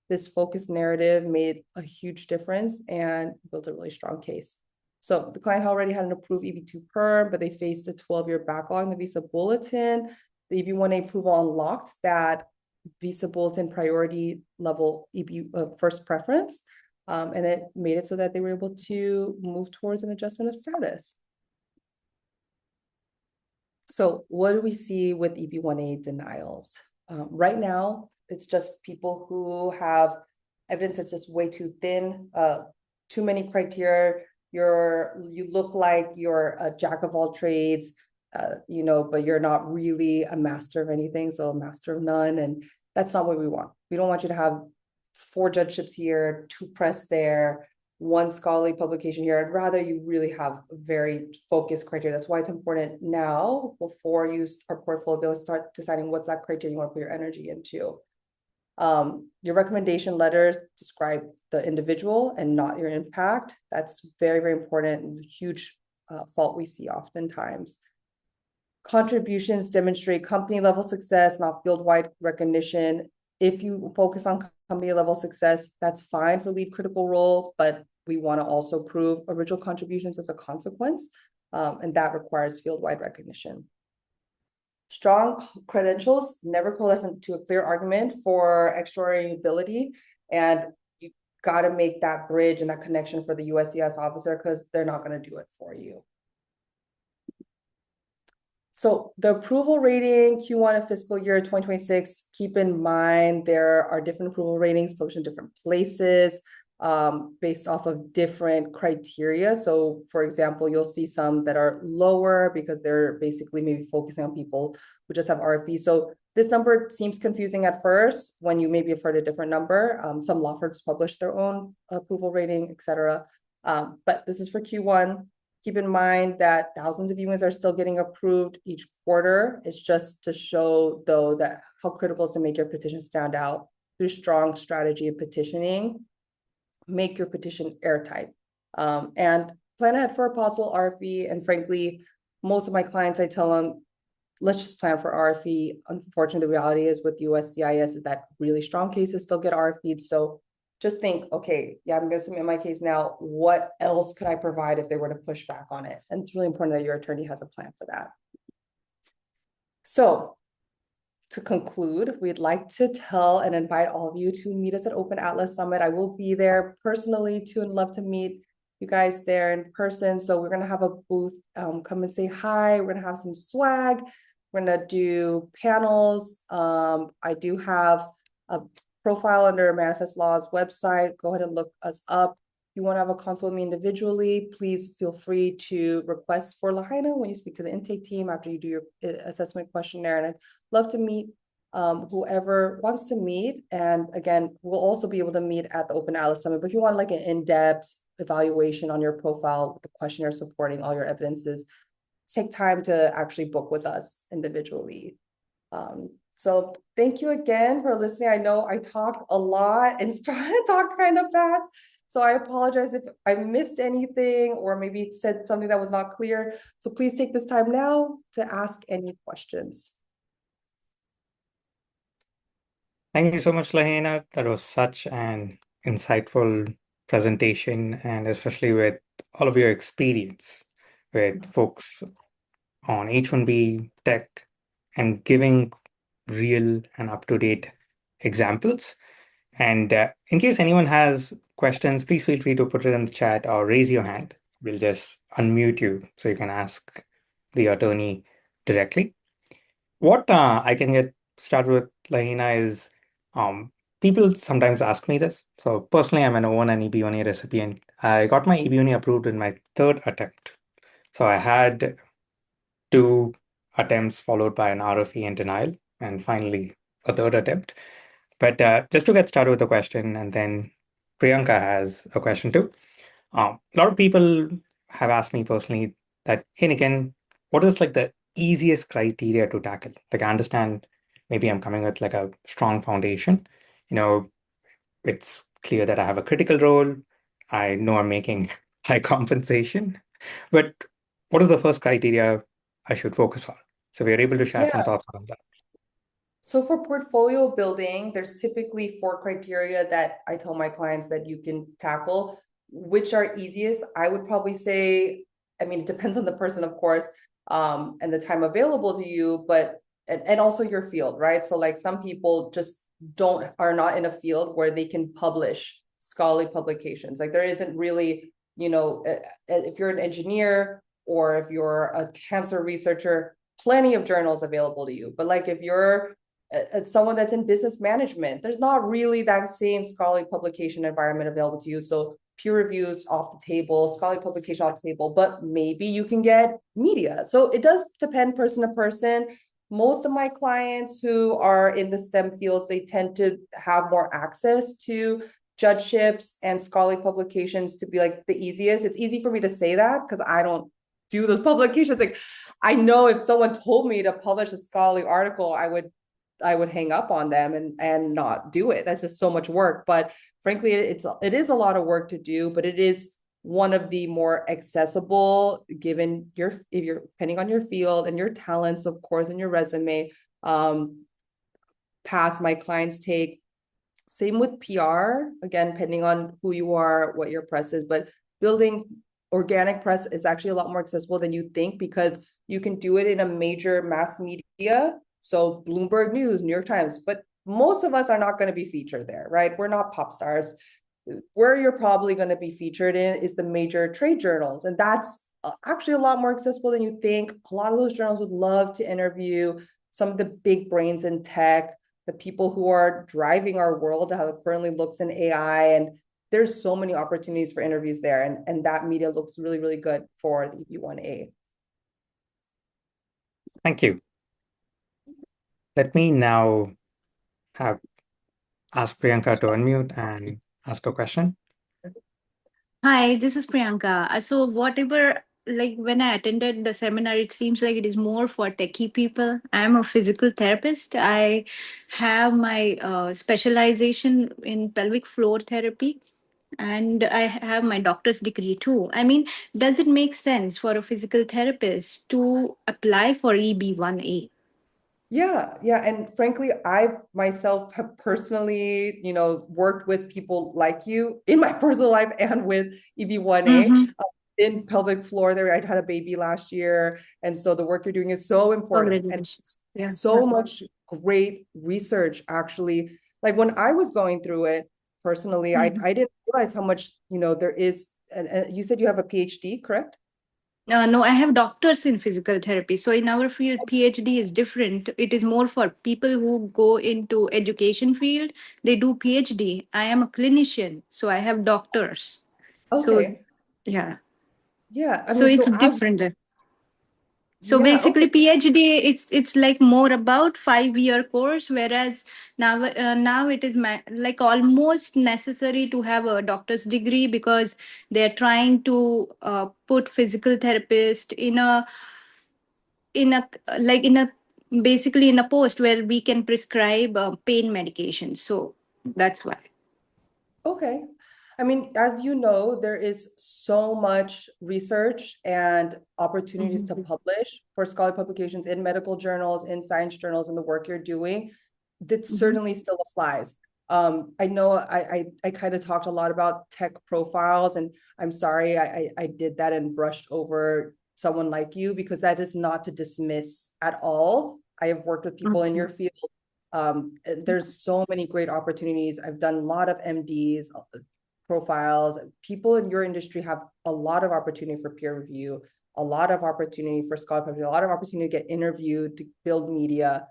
This focused narrative made a huge difference and built a really strong case. So the client already had an approved EB-2 perm, but they faced a 12-year backlog in the visa bulletin. The EB-1A approval unlocked that visa bulletin priority level EB first preference. And it made it so that they were able to move towards an adjustment of status. So what do we see with EB-1A denials? Right now, it's just people who have evidence that's just way too thin, too many criteria. You look like you're a jack of all trades, you know, but you're not really a master of anything, so a master of none. And that's not what we want. We don't want you to have 4 judgeships here, 2 press there, 1 scholarly publication here. I'd rather you really have very focused criteria. That's why it's important now, before you start portfolio building, start deciding what's that criteria you want to put your energy into. Your recommendation letters describe the individual and not your impact. That's very, very important and huge fault we see oftentimes. Contributions demonstrate company level success, not field-wide recognition. If you focus on company level success, that's fine for lead critical role, but we want to also prove original contributions as a consequence, and that requires field-wide recognition. Strong credentials never coalesce into a clear argument for extraordinary ability, and you got to make that bridge and that connection for the USCIS officer, because they're not going to do it for you. So the approval rating Q1 of fiscal year 2026, keep in mind there are different approval ratings published in different places based off of different criteria. So for example, you'll see some that are lower because they're basically maybe focusing on people who just have RFE. So this number seems confusing at first when you maybe have heard a different number. Some law firms publish their own approval rating, etc. But this is for Q1. Keep in mind that thousands of units are still getting approved each quarter. It's just to show, though, that how critical is to make your petition stand out through strong strategy of petitioning. Make your petition airtight, and plan ahead for a possible RFE. And frankly, most of my clients, I tell them, let's just plan for RFE. Unfortunately, the reality is with USCIS is that really strong cases still get RFE'd. So just think, okay, yeah, I'm going to submit my case now. What else could I provide if they were to push back on it? And it's really important that your attorney has a plan for that. So to conclude, we'd like to tell and invite all of you to meet us at Open Atlas Summit. I will be there personally too, and love to meet you guys there in person. So we're going to have a booth, come and say hi. We're going to have some swag. We're going to do panels. I do have a profile under Manifest Law's website. Go ahead and look us up. If you want to have a consult with me individually, please feel free to request for Lahaina when you speak to the intake team after you do your assessment questionnaire. And I'd love to meet whoever wants to meet. And again, we'll also be able to meet at the Open Atlas Summit. But if you want like an in-depth evaluation on your profile with the questionnaire supporting all your evidences, take time to actually book with us individually. So thank you again for listening. I know I talked a lot and trying to talk kind of fast. So I apologize if I missed anything or maybe said something that was not clear. So please take this time now to ask any questions. Thank you so much, Lahaina. That was such an insightful presentation, and especially with all of your experience with folks on H-1B tech and giving real and up-to-date examples. And in case anyone has questions, please feel free to put it in the chat or raise your hand. We'll just unmute you so you can ask the attorney directly. What I can get started with, Lahaina, is people sometimes ask me this. So personally, I'm an O1 and EB-1A recipient. I got my EB-1A approved in my 3rd attempt. So I had 2 attempts followed by an RFE and denial, and finally a 3rd attempt. But just to get started with the question, and then Priyanka has a question too. A lot of people have asked me personally that, hey, Niken, what is like the easiest criteria to tackle? Like, I understand maybe I'm coming with like a strong foundation. You know, it's clear that I have a critical role. I know I'm making high compensation, but what is the first criteria I should focus on? So we're able to share some thoughts on that. So for portfolio building, there's typically 4 criteria that I tell my clients that you can tackle. Which are easiest? I would probably say, I mean, it depends on the person, of course, and the time available to you, but and also your field, right? So like some people just are not in a field where they can publish scholarly publications. Like there isn't really, if you're an engineer or if you're a cancer researcher, plenty of journals available to you. But like if you're someone that's in business management, there's not really that same scholarly publication environment available to you. So peer reviews off the table, scholarly publication off the table, but maybe you can get media. So it does depend person to person. Most of my clients who are in the STEM fields, they tend to have more access to judgeships and scholarly publications to be like the easiest. It's easy for me to say that because I don't do those publications. Like I know if someone told me to publish a scholarly article, I would hang up on them and not do it. That's just so much work. But frankly, it is a lot of work to do, but it is one of the more accessible given if you're depending on your field and your talents, of course, and your resume, paths my clients take. Same with PR, again, depending on who you are, what your press is, but building organic press is actually a lot more accessible than you think because you can do it in a major mass media. So Bloomberg News, New York Times, but most of us are not going to be featured there, right? We're not pop stars. Where you're probably going to be featured in is the major trade journals. And that's actually a lot more accessible than you think. A lot of those journals would love to interview some of the big brains in tech, the people who are driving our world, how it currently looks in AI. And there's so many opportunities for interviews there. And that media looks really, really good for the EB-1A. Thank you. Let me now ask Priyanka to unmute and ask a question. Hi, this is Priyanka. So whatever, like when I attended the seminar, it seems like it is more for techie people. I'm a physical therapist. I have my specialization in pelvic floor therapy, and I have my doctor's degree too. I mean, does it make sense for a physical therapist to apply for EB-1A? Yeah. And frankly, I myself have personally, worked with people like you in my personal life and with EB-1A. Mm-hmm. In pelvic floor there. I had a baby last year. And so the work you're doing is so important and Yeah. so much great research, actually. Like when I was going through it personally, I didn't realize how much, there is. And you said you have a PhD, correct? No, I have doctors in physical therapy. So in our field, PhD is different. It is more for people who go into education field. They do PhD. I am a clinician, so I have doctors. So Okay. yeah. Yeah. I So mean, it's so different. So yeah, okay. basically, PhD it's like more about 5-year course, whereas now it is like almost necessary to have a doctor's degree because they're trying to put physical therapist in a like in a basically in a post where we can prescribe pain medication. So that's why. Okay. I mean, as you know, there is so much research and opportunities to publish for scholarly publications in medical journals, in science journals, and the work you're doing. That certainly still applies. I know I kind of talked a lot about tech profiles, and I'm sorry I did that and brushed over someone like you because that is not to dismiss at all. I have worked with people in your field. There's so many great opportunities. I've done a lot of MDs profiles. People in your industry have a lot of opportunity for peer review, a lot of opportunity for scholarly publishing, a lot of opportunity to get interviewed, to build media.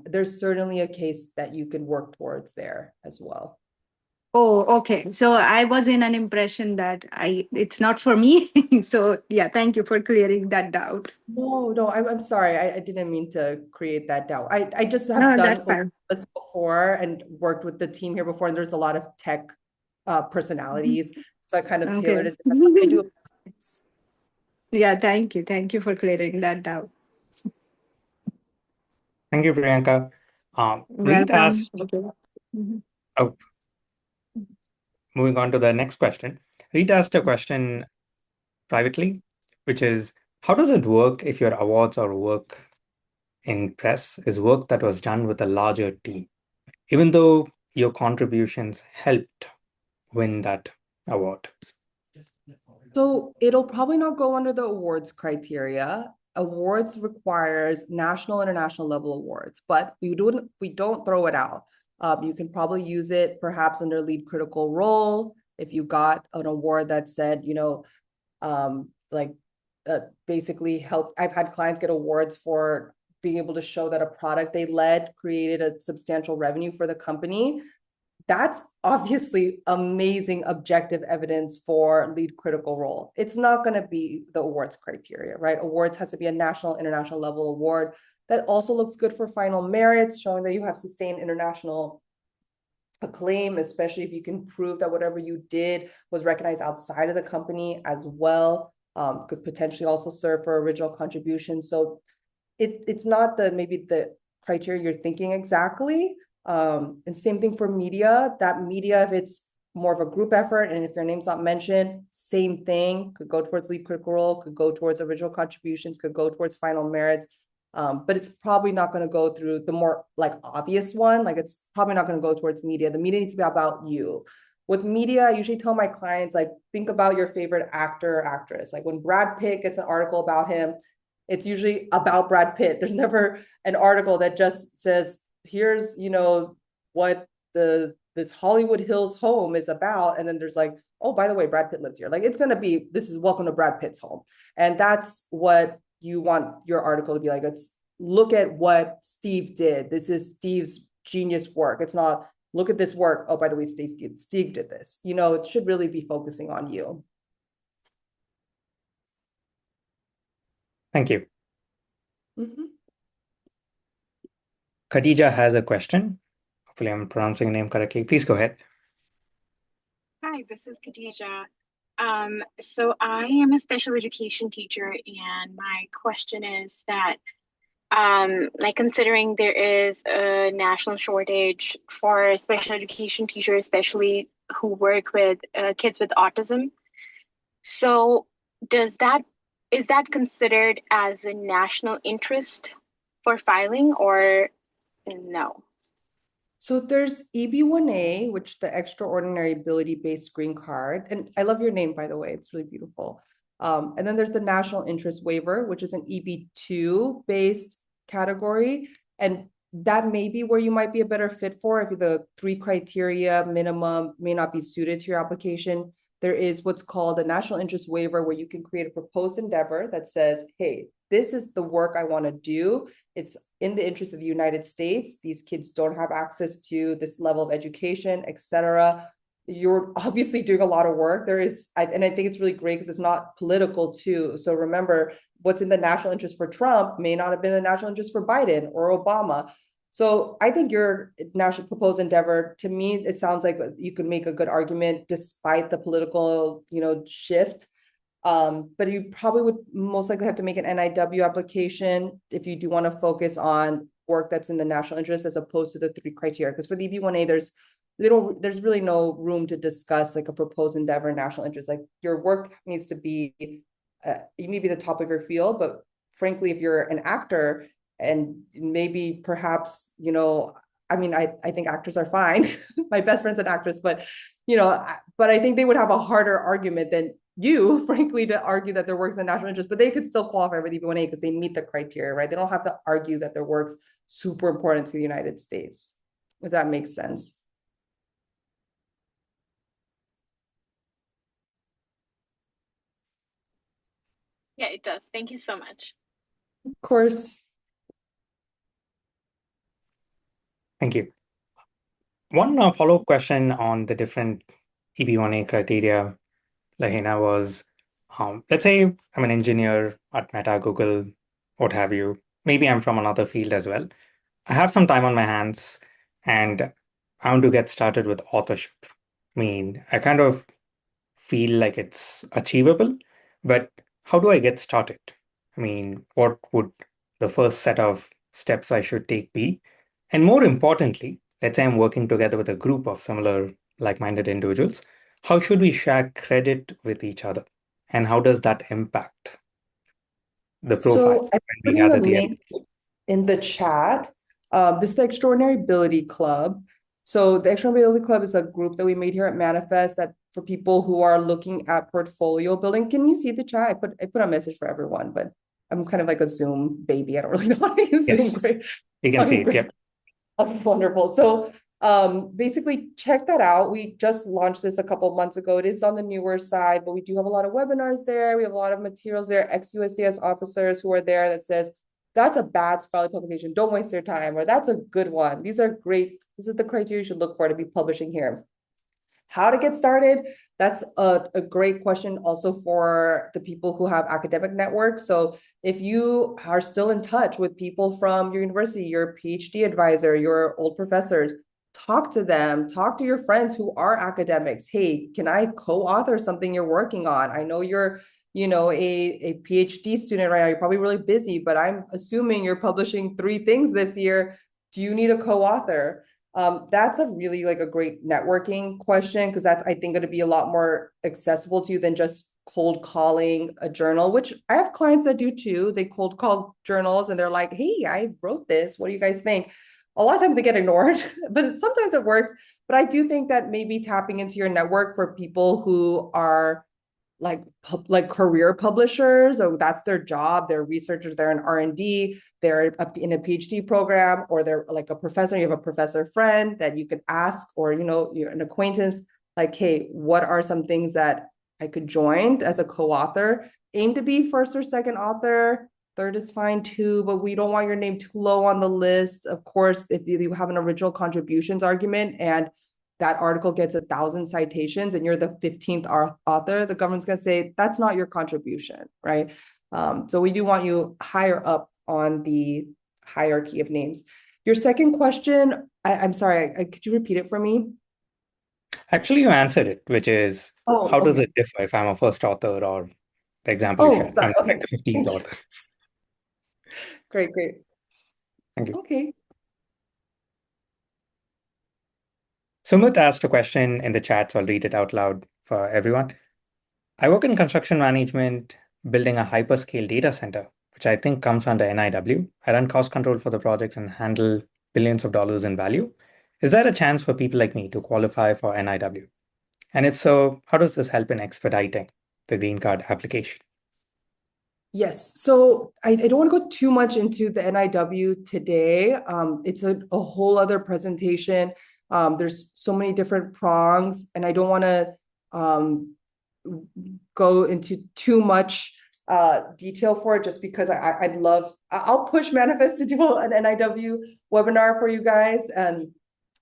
There's certainly a case that you can work towards there as well. Oh, okay. So I was in an impression that it's not for me. So yeah, thank you for clearing that doubt. No, I'm sorry. I didn't mean to create that doubt. I just have No, done that's fine. this before and worked with the team here before, and there's a lot of tech personalities. So I kind of Okay. tailored it. I do. Yeah, thank you. Thank you for clearing that doubt. Thank you, Priyanka. Reed Welcome. asked, Okay. Mhm. oh, moving on to the next question. Reed asked a question privately, which is, how does it work if your awards or work in press is work that was done with a larger team, even though your contributions helped win that award? So it'll probably not go under the awards criteria. awards requires national, international level awards, but we don't throw it out. You can probably use it perhaps under lead critical role. If you got an award that said, like basically help. I've had clients get awards for being able to show that a product they led created a substantial revenue for the company. That's obviously amazing objective evidence for lead critical role. It's not going to be the awards criteria, right? Awards has to be a national, international level award. That also looks good for final merits, showing that you have sustained international acclaim, especially if you can prove that whatever you did was recognized outside of the company as well. Could potentially also serve for original contribution. So it's not maybe the criteria you're thinking exactly. And same thing for media. That media, if it's more of a group effort and if your name's not mentioned, same thing, could go towards lead critical role, could go towards original contributions, could go towards final merits. But it's probably not going to go through the more like obvious one. Like it's probably not going to go towards media. The media needs to be about you. With media, I usually tell my clients, like, think about your favorite actor or actress. Like when Brad Pitt gets an article about him, it's usually about Brad Pitt. There's never an article that just says, here's, what this Hollywood Hills home is about. And then there's like, oh, by the way, Brad Pitt lives here. Like it's going to be, this is welcome to Brad Pitt's home. And that's what you want your article to be like. It's look at what Steve did. This is Steve's genius work. It's not, look at this work. Oh, by the way, Steve did this. It should really be focusing on you. Thank you. Mm-hmm. Khadija has a question. Hopefully I'm pronouncing the name correctly. Please go ahead. Hi, this is Khadija. So I am a special education teacher, and my question is that, considering there is a national shortage for special education teachers, especially who work with kids with autism. So is that considered as a national interest for filing or no? So there's EB-1A, which is the extraordinary ability-based green card. And I love your name, by the way. It's really beautiful. And then there's the national interest waiver, which is an EB-2 based category. And that may be where you might be a better fit for if the 3 criteria minimum may not be suited to your application. There is what's called a national interest waiver, where you can create a proposed endeavor that says, hey, this is the work I want to do. It's in the interest of the United States. These kids don't have access to this level of education, etc. You're obviously doing a lot of work. And I think it's really great because it's not political too. So remember, what's in the national interest for Trump may not have been the national interest for Biden or Obama. So I think your national proposed endeavor, to me, it sounds like you could make a good argument despite the political, shift. But you probably would most likely have to make an NIW application if you do want to focus on work that's in the national interest as opposed to the 3 criteria. Because for the EB-1A, there's really no room to discuss like a proposed endeavor and national interest. Like your work needs to be, you need to be the top of your field. But frankly, if you're an actor and maybe perhaps, I think actors are fine. My best friend's an actress, but I think they would have a harder argument than you, frankly, to argue that their work's in the national interest, but they could still qualify for the EB-1A because they meet the criteria, right? They don't have to argue that their work's super important to the United States, if that makes sense. Yeah, it does. Thank you so much. Of course. Thank you. One follow-up question on the different EB-1A criteria, Lahina, was, let's say I'm an engineer at Meta, Google, what have you. Maybe I'm from another field as well. I have some time on my hands and I want to get started with authorship. I kind of feel like it's achievable, but how do I get started? What would the first set of steps I should take be? And more importantly, let's say I'm working together with a group of similar like-minded individuals. How should we share credit with each other? And how does that impact the profile So I'm when we putting the gather the link in the chat. This is the Extraordinary Ability Club. So the Extraordinary Ability Club is a group that we made here at Manifest that for people who are looking at portfolio building. Can you see the chat? I put a message for everyone, but I'm kind of like a Zoom baby. I don't really know how to use Zoom Yes, great. you can see it. Yep. Okay, wonderful. So basically check that out. We just launched this a couple months ago. It is on the newer side, but we do have a lot of webinars there. We have a lot of materials there, ex-USCIS officers who are there that says, that's a bad scholarly publication, don't waste your time, or that's a good one. These are great. This is the criteria you should look for to be publishing here. How to get started? That's a great question also for the people who have academic networks. So if you are still in touch with people from your university, your PhD advisor, your old professors, talk to them, talk to your friends who are academics. Hey, can I co-author something you're working on? I know you're, a PhD student right now. You're probably really busy, but I'm assuming you're publishing 3 things this year. Do you need a co-author? That's a really like a great networking question because that's, I think, going to be a lot more accessible to you than just cold calling a journal, which I have clients that do too. They cold call journals and they're like, hey, I wrote this. What do you guys think? A lot of times they get ignored, but sometimes it works. But I do think that maybe tapping into your network for people who are like career publishers, or that's their job, they're researchers, they're in R&D, they're in a PhD program, or they're like a professor, you have a professor friend that you could ask, or you're an acquaintance, like, hey, what are some things that I could join as a co-author? Aim to be first or second author. Third is fine too, but we don't want your name too low on the list. Of course, if you have an original contributions argument and that article gets 1,000 citations and you're the 15th author, the government's going to say that's not your contribution, right? So we do want you higher up on the hierarchy of names. Your second question, I'm sorry, could you repeat it for me? Actually, you answered it, which is Oh, how does okay. it differ if I'm a first author or the example you Oh, shared, sorry. I'm Okay. like the 15th Thank you. author. Great, great. Thank you. Okay. Sumit asked a question in the chat, so I'll read it out loud for everyone. I work in construction management, building a hyperscale data center, which I think comes under NIW. I run cost control for the project and handle billions of dollars in value. Is there a chance for people like me to qualify for NIW? And if so, how does this help in expediting the green card application? Yes, so I don't want to go too much into the NIW today. It's a whole other presentation. There's so many different prongs, and I don't want to go into too much detail for it just because I'll push Manifest to do an NIW webinar for you guys, and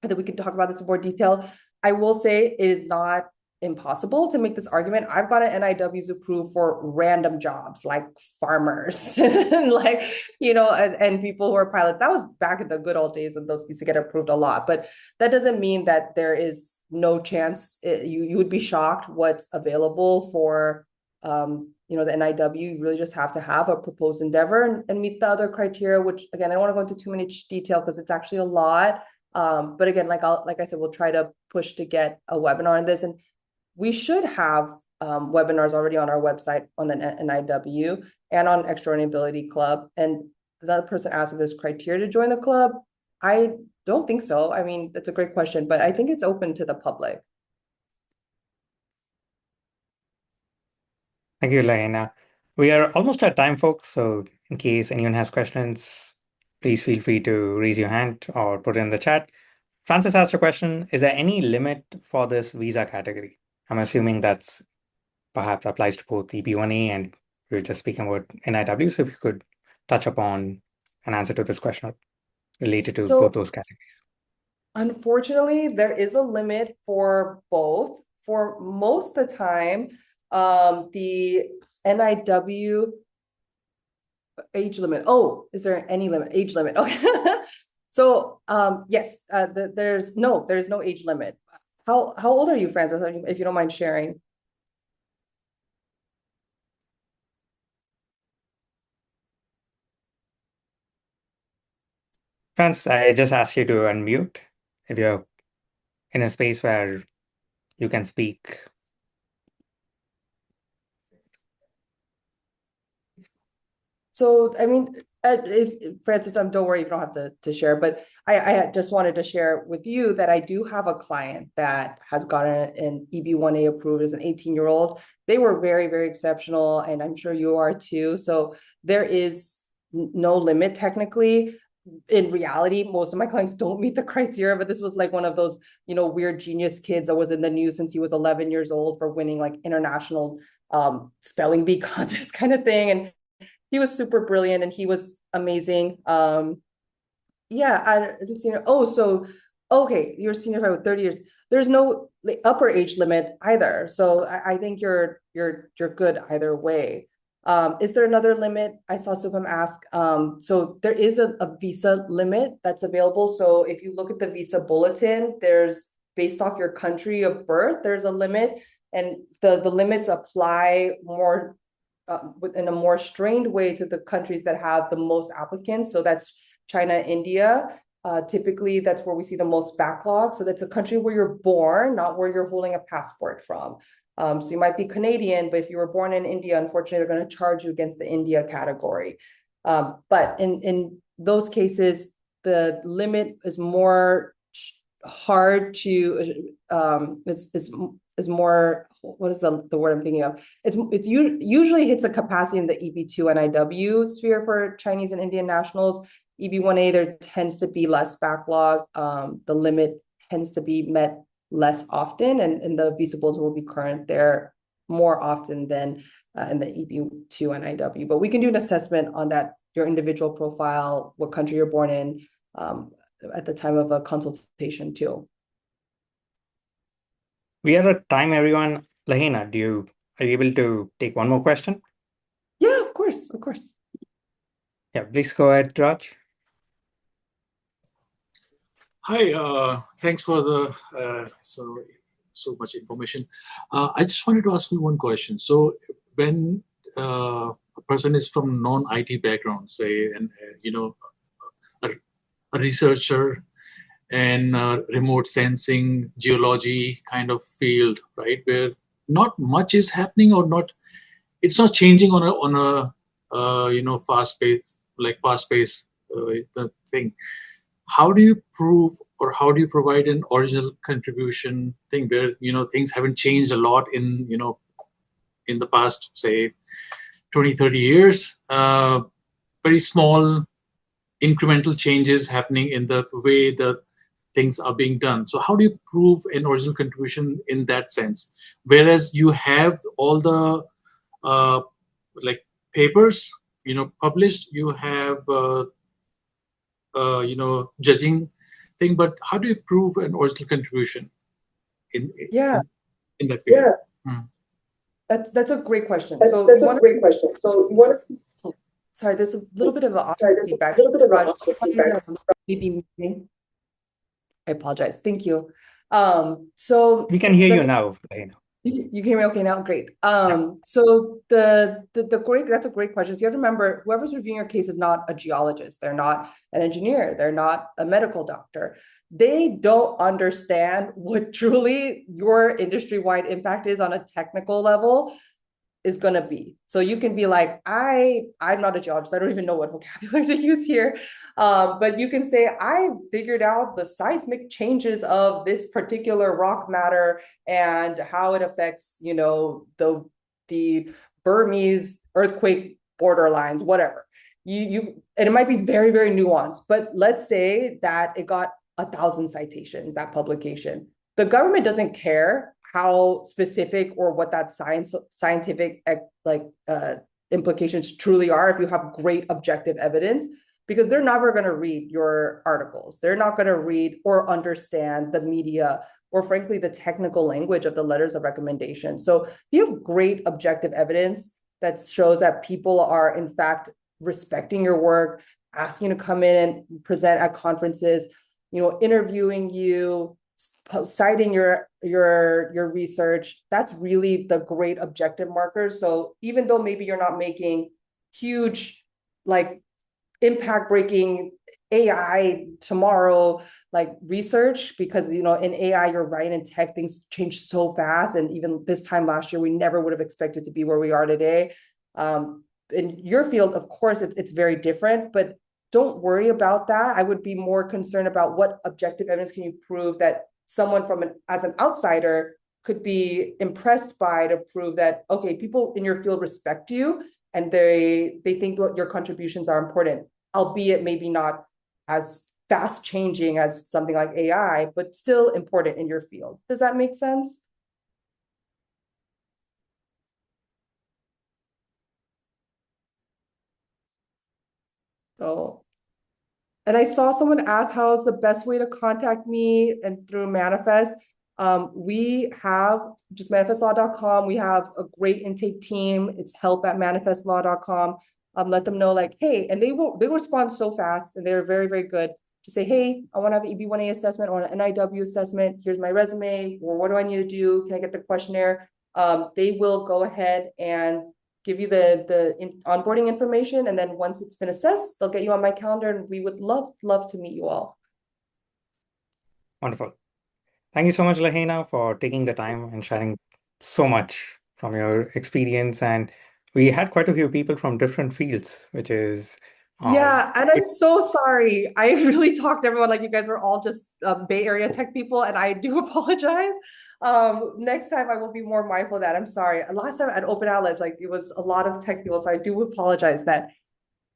that we can talk about this in more detail. I will say it is not impossible to make this argument. I've got an NIWs approved for random jobs like farmers and like, and people who are pilots. That was back in the good old days when those used to get approved a lot. But that doesn't mean that there is no chance. You would be shocked what's available for the NIW. You really just have to have a proposed endeavor and meet the other criteria, which again, I don't want to go into too much detail because it's actually a lot. But again, like I said, we'll try to push to get a webinar on this, and we should have webinars already on our website on the NIW and on Extraordinary Ability Club. And the other person asked if there's criteria to join the club. I don't think so. I mean, that's a great question, but I think it's open to the public. Thank you, Laina. We are almost at time, folks. So in case anyone has questions, please feel free to raise your hand or put it in the chat. Francis asked a question, is there any limit for this visa category? I'm assuming that's perhaps applies to both EB-1A and we were just speaking about NIW. So if you could touch upon an answer to this question related to both those categories. Unfortunately, there is a limit for both. For most of the time, the NIW age limit. Oh, is there any limit? Age limit. Okay. So yes, there's no age limit. How old are you, Francis, if you don't mind sharing? Francis, I just asked you to unmute if you're in a space where you can speak. So, I mean, if Francis, don't worry, you don't have to share, but I just wanted to share with you that I do have a client that has gotten an EB-1A approved as an 18-year-old. They were very, very exceptional, and I'm sure you are too. So there is no limit technically. In reality, most of my clients don't meet the criteria, but this was like one of those, weird genius kids that was in the news since he was 11 years old for winning like international spelling bee contest kind of thing. And he was super brilliant and he was amazing. Yeah, I just okay, you're a senior for 30 years. There's no upper age limit either. So I think you're good either way. Is there another limit? I saw someone ask. So there is a visa limit that's available. So if you look at the visa bulletin, there's based off your country of birth, there's a limit, and the limits apply more in a more strained way to the countries that have the most applicants. So that's China, India. Typically, that's where we see the most backlog. So that's a country where you're born, not where you're holding a passport from. So you might be Canadian, but if you were born in India, unfortunately, they're going to charge you against the India category. But in those cases, the limit is more hard to is more, what is the word I'm thinking of? It's usually hits a capacity in the EB-2 sphere for Chinese and Indian nationals. EB-1A, there tends to be less backlog. The limit tends to be met less often, and the visa bulletin will be current there more often than in the EB-2 But we can do an assessment on that, your individual profile, what country you're born in, at the time of a consultation too. We are at time, everyone. Lahina, are you able to take one more question? Yeah, of course. Yeah, please go ahead, Raj. Hi, thanks for the so much information. I just wanted to ask you one question. So when a person is from non-IT background, say, and a researcher and remote sensing, geology kind of field, right, where not much is happening or not, it's not changing on a fast pace thing. How do you prove, or how do you provide an original contribution thing where things haven't changed a lot in the past, say, 20-30 years? Very small incremental changes happening in the way the things are being done. So how do you prove an original contribution in that sense? Whereas you have all the papers published, you have judging thing, but how do you prove an original contribution in that field? Yeah. That's a great question. That's a great question. So you want to... Sorry, there's a little bit of an feedback. Maybe I apologize. Thank you. So we can hear you now. You can hear me okay now? Great. So that's a great question. You have to remember, whoever's reviewing your case is not a geologist. They're not an engineer. They're not a medical doctor. They don't understand what truly your industry-wide impact is on a technical level is going to be. So you can be like, I'm not a geologist. I don't even know what vocabulary to use here. But you can say, I figured out the seismic changes of this particular rock matter and how it affects, the Burmese earthquake borderlines, whatever. And it might be very, very nuanced, but let's say that it got 1,000 citations, that publication. The government doesn't care how specific or what that scientific implications truly are if you have great objective evidence, because they're never going to read your articles. They're not going to read or understand the media or frankly the technical language of the letters of recommendation. So if you have great objective evidence that shows that people are in fact respecting your work, asking you to come in and present at conferences, interviewing you, citing your research, that's really the great objective markers. So even though maybe you're not making huge, impact breaking AI tomorrow, research, because, in AI, you're right, in tech, things change so fast. And even this time last year, we never would have expected to be where we are today. in your field, of course, it's very different, but don't worry about that. I would be more concerned about what objective evidence can you prove that someone as an outsider could be impressed by, to prove that, okay, people in your field respect you and they think what your contributions are important, albeit maybe not as fast changing as something like AI, but still important in your field. Does that make sense? So, and I saw someone ask how's the best way to contact me and through Manifest. We have just manifestlaw.com. We have a great intake team. It's help@manifestlaw.com. Let them know like, hey, and they respond so fast and they're very, very good to say, hey, I want to have an EB-1A assessment or an NIW assessment. Here's my resume, or what do I need to do? Can I get the questionnaire? They will go ahead and give you the onboarding information. And then once it's been assessed, they'll get you on my calendar, and we would love to meet you all. Wonderful. Thank you so much, Lahaina, for taking the time and sharing so much from your experience. And we had quite a few people from different fields, which is Yeah, and I'm so sorry. I really talked to everyone like you guys were all just Bay Area tech people, and I do apologize. Next time I will be more mindful of that. I'm sorry. Last time at Open Outlets, like it was a lot of tech people, so I do apologize that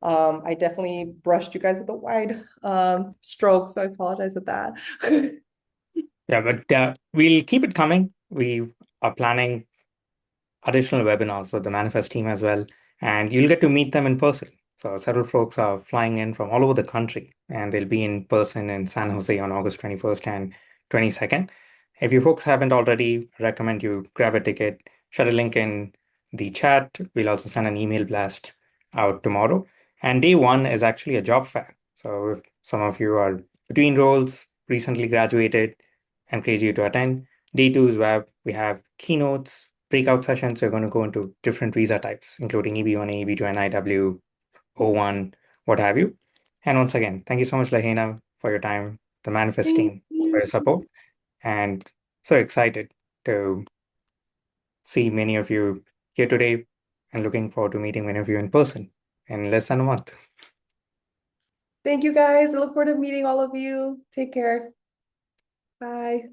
I definitely brushed you guys with a wide stroke, so I apologize at that. Yeah, but we'll keep it coming. We are planning additional webinars with the Manifest team as well, and you'll get to meet them in person. So several folks are flying in from all over the country, and they'll be in person in San Jose on August 21st and 22nd. If you folks haven't already, recommend you grab a ticket, share a link in the chat. We'll also send an email blast out tomorrow. And day one is actually a job fair. So if some of you are between roles, recently graduated, encourage you to attend. Day two is where we have keynotes, breakout sessions. We're going to go into different visa types, including EB-1A, EB-2, NIW, O1, what have you. And once again, thank you so much, Lahaina, for your time, the Manifest team for your support, and so excited to see many of you here today and looking forward to meeting many of you in person in less than a month. Thank you guys. I look forward to meeting all of you. Take care. Bye.